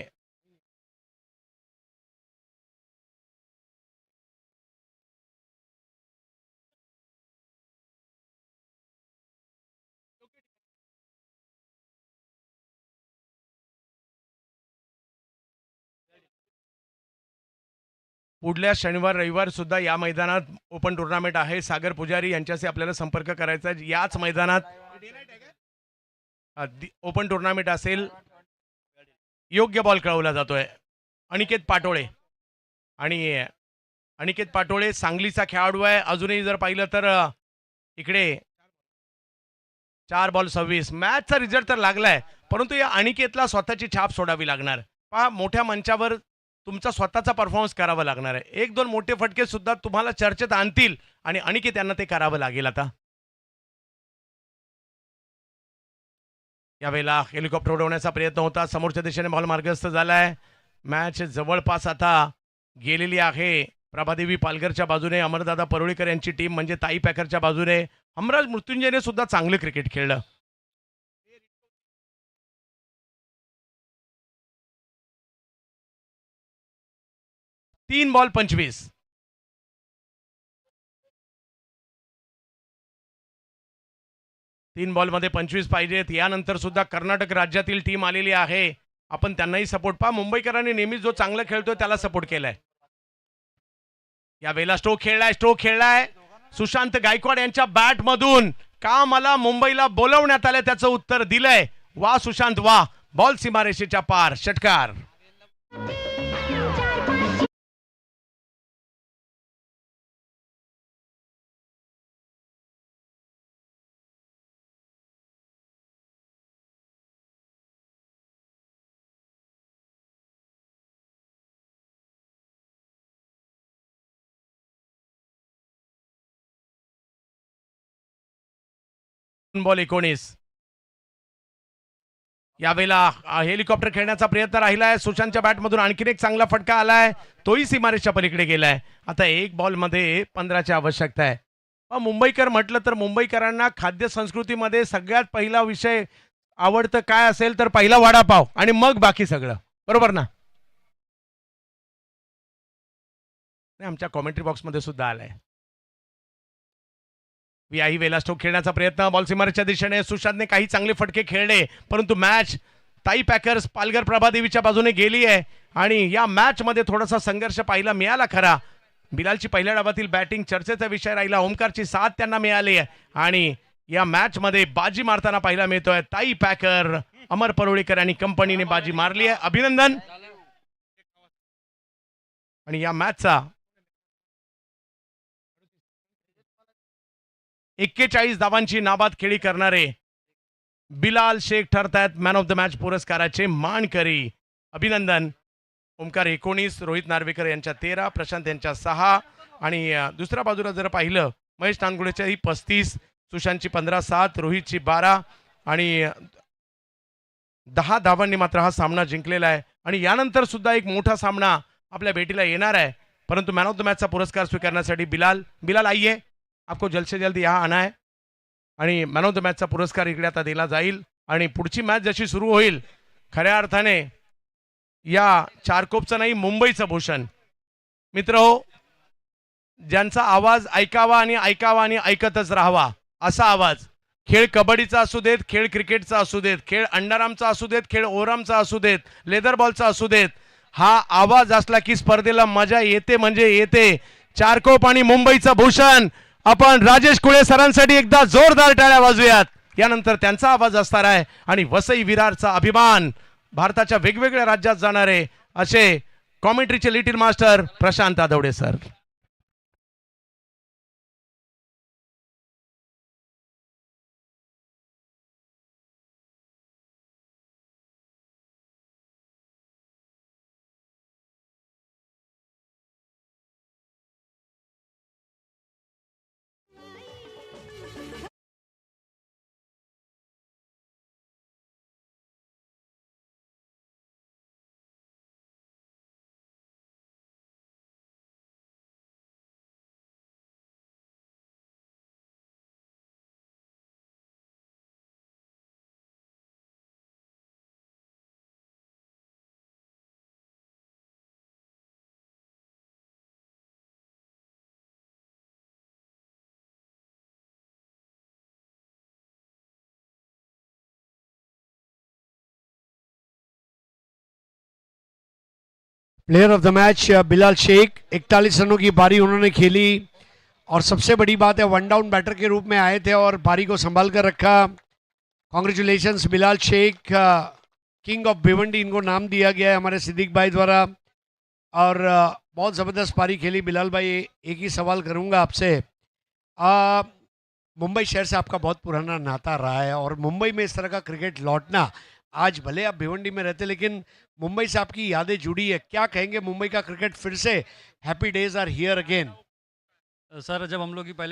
पुढल्या शनिवार रविवार सुद्धा या मैदानात ओपन टुर्नामेंट आहे. सागर पुजारी यांच्याशी आपल्याला संपर्क करायचा आहे. याच मैदानात ओपन टुर्नामेंट असेल. योग्य बॉल कळवला जातोय. अनिकेत पाटोळे आणि अनिकेत पाटोळे सांगलीचा खेळाडू आहे. अजूनही जर पाहिलं तर इकडे 4 बॉल 26 मॅचचा रिझल्ट तर लागलाय, परंतु या अनिकेतला स्वतःची छाप सोडावी लागणार. पहा, मोठ्या मंचावर तुमचा स्वतःचा परफॉर्मन्स करावा लागणार आहे. 1-2 मोठे फटके सुद्धा तुम्हाला चर्चेत आणतील आणि अनिकेत यांना ते करावं लागेल. आता यावेळेला हेलिकॉप्टर उडवण्याचा प्रयत्न होता. समोरच्या दिशेने बॉल मार्गस्थ झालाय. मॅच जवळपास आता गेलेली आहे. प्रभादेवी पालघरच्या बाजूने, अमरदादा परुळेकर यांची टीम म्हणजे ताई पॅकरच्या बाजूने. हमराज मृत्युंजयने सुद्धा चांगलं क्रिकेट खेळलं. तीन बॉल 25. तीन बॉलमध्ये 25 पाहिजेत. यानंतर सुद्धा कर्नाटक राज्यातील टीम आलेली आहे. आपण त्यांनाही सपोर्ट. पहा, मुंबईकरांनी नेहमी जो चांगला खेळतोय त्याला सपोर्ट केलाय. यावेळेला स्ट्रोक खेळलाय सुशांत गायकवाड यांच्या बॅट मधून. का मला मुंबईला बोलवण्यात आले त्याचं उत्तर दिलंय. वा सुशांत वा. बॉल सीमारेषेच्या पार, षटकार. बॉल 19. यावेळेला हेलिकॉप्टर खेळण्याचा प्रयत्न राहिलाय. सुशांतच्या बॅटमधून आणखीन एक चांगला फटका आलाय, तोही सीमारेषच्या पलीकडे गेलाय. आता 1 बॉलमध्ये 15ची आवश्यकता आहे. मुंबईकर म्हटलं तर मुंबईकरांना खाद्य संस्कृतीमध्ये सगळ्यात पहिला विषय आवडतं काय असेल तर पहिला वडापाव आणि मग बाकी सगळं. बरोबर ना? आमच्या कॉमेंट्री बॉक्समध्ये सुद्धा आलाय. व्याही वेला स्ट्रोक खेळण्याचा प्रयत्न बॉल सीमारेच्या दिशेने सुशांतने काही चांगले फटके खेळले, परंतु मॅच ताई पॅकर्स पालघर प्रभादेवीच्या बाजूने गेली आहे आणि या मॅच मध्ये थोडासा संघर्ष पाहायला मिळाला खरा. बिलालची पहिल्या डावातील बॅटिंग चर्चेचा विषय राहिला, ओमकारची साथ त्यांना मिळाली आहे आणि या मॅच मध्ये बाजी मारताना पाहायला मिळतोय ताई पॅकर, अमर परोळीकर आणि कंपनीने बाजी मारली आहे. अभिनंदन. आणि या मॅचचा 41 धावांची नाबाद खेळी करणारे बिलाल शेख ठरतायत मॅन ऑफ द मॅच पुरस्काराचे मानकरी. अभिनंदन. ओमकार 19, रोहित नार्वेकर यांच्या 13, प्रशांत यांच्या 6 आणि दुसऱ्या बाजूला जर पाहिलं महेश नानगुडेच्याही 35, सुशांतची 15, 7, रोहितची 12 आणि 10 धावांनी मात्र हा सामना जिंकलेला आहे. आणि यानंतर सुद्धा एक मोठा सामना आपल्या भेटीला येणार आहे, परंतु मॅन ऑफ द मॅचचा पुरस्कार स्वीकारण्यासाठी बिलाल आइए, आपको जल्द से जल्द यहाँ आना है. आणि मॅन ऑफ द मॅचचा पुरस्कार इकडे आता दिला जाईल आणि पुढची मॅच जशी सुरू होईल खऱ्या अर्थाने या चारकोपचं नाही मुंबईचं भूषण. मित्रहो, ज्यांचा आवाज ऐकावा आणि ऐकतच राहावा असा आवाज, खेळ कबड्डीचा असू देत, खेळ क्रिकेटचा असू देत, खेळ अंडरआर्मचा असू देत, खेळ ओव्हरआर्मचा असू देत, लेदर बॉलचा असू देत, हा आवाज असला की स्पर्धेला मजा येते म्हणजे येते. चारकोप आणि मुंबईचं भूषण. आपण राजेश कुळे सरांसाठी एकदा जोरदार टाळ्या वाजूयात. यानंतर त्यांचा आवाज असणार आहे आणि वसई विरारचा अभिमान, भारताच्या वेगवेगळ्या राज्यात जाणारे असे कॉमेंट्रीचे little master Prashant Adavade sir. Player of the match Bilal Shaikh, 41 रनों की पारी उन्होंने खेली और सबसे बड़ी बात है वन डाउन बैटर के रूप में आए थे और पारी को संभाल कर रखा. Congratulations Bilal Shaikh, king of Bhiwandi इनको नाम दिया गया है हमारे सिद्दीक भाई द्वारा और बहुत ज़बरदस्त पारी खेली बिलाल भाई. एक ही सवाल करूंगा आपसे, मुंबई शहर से आपका बहुत पुराना नाता रहा है और मुंबई में इस तरह का क्रिकेट लौटना, आज भले आप भिवंडी में रहते लेकिन मुंबई से आपकी यादें जुड़ी है, क्या कहेंगे मुंबई का क्रिकेट फिर से happy days are here again? Sir जब हम लोग की पहले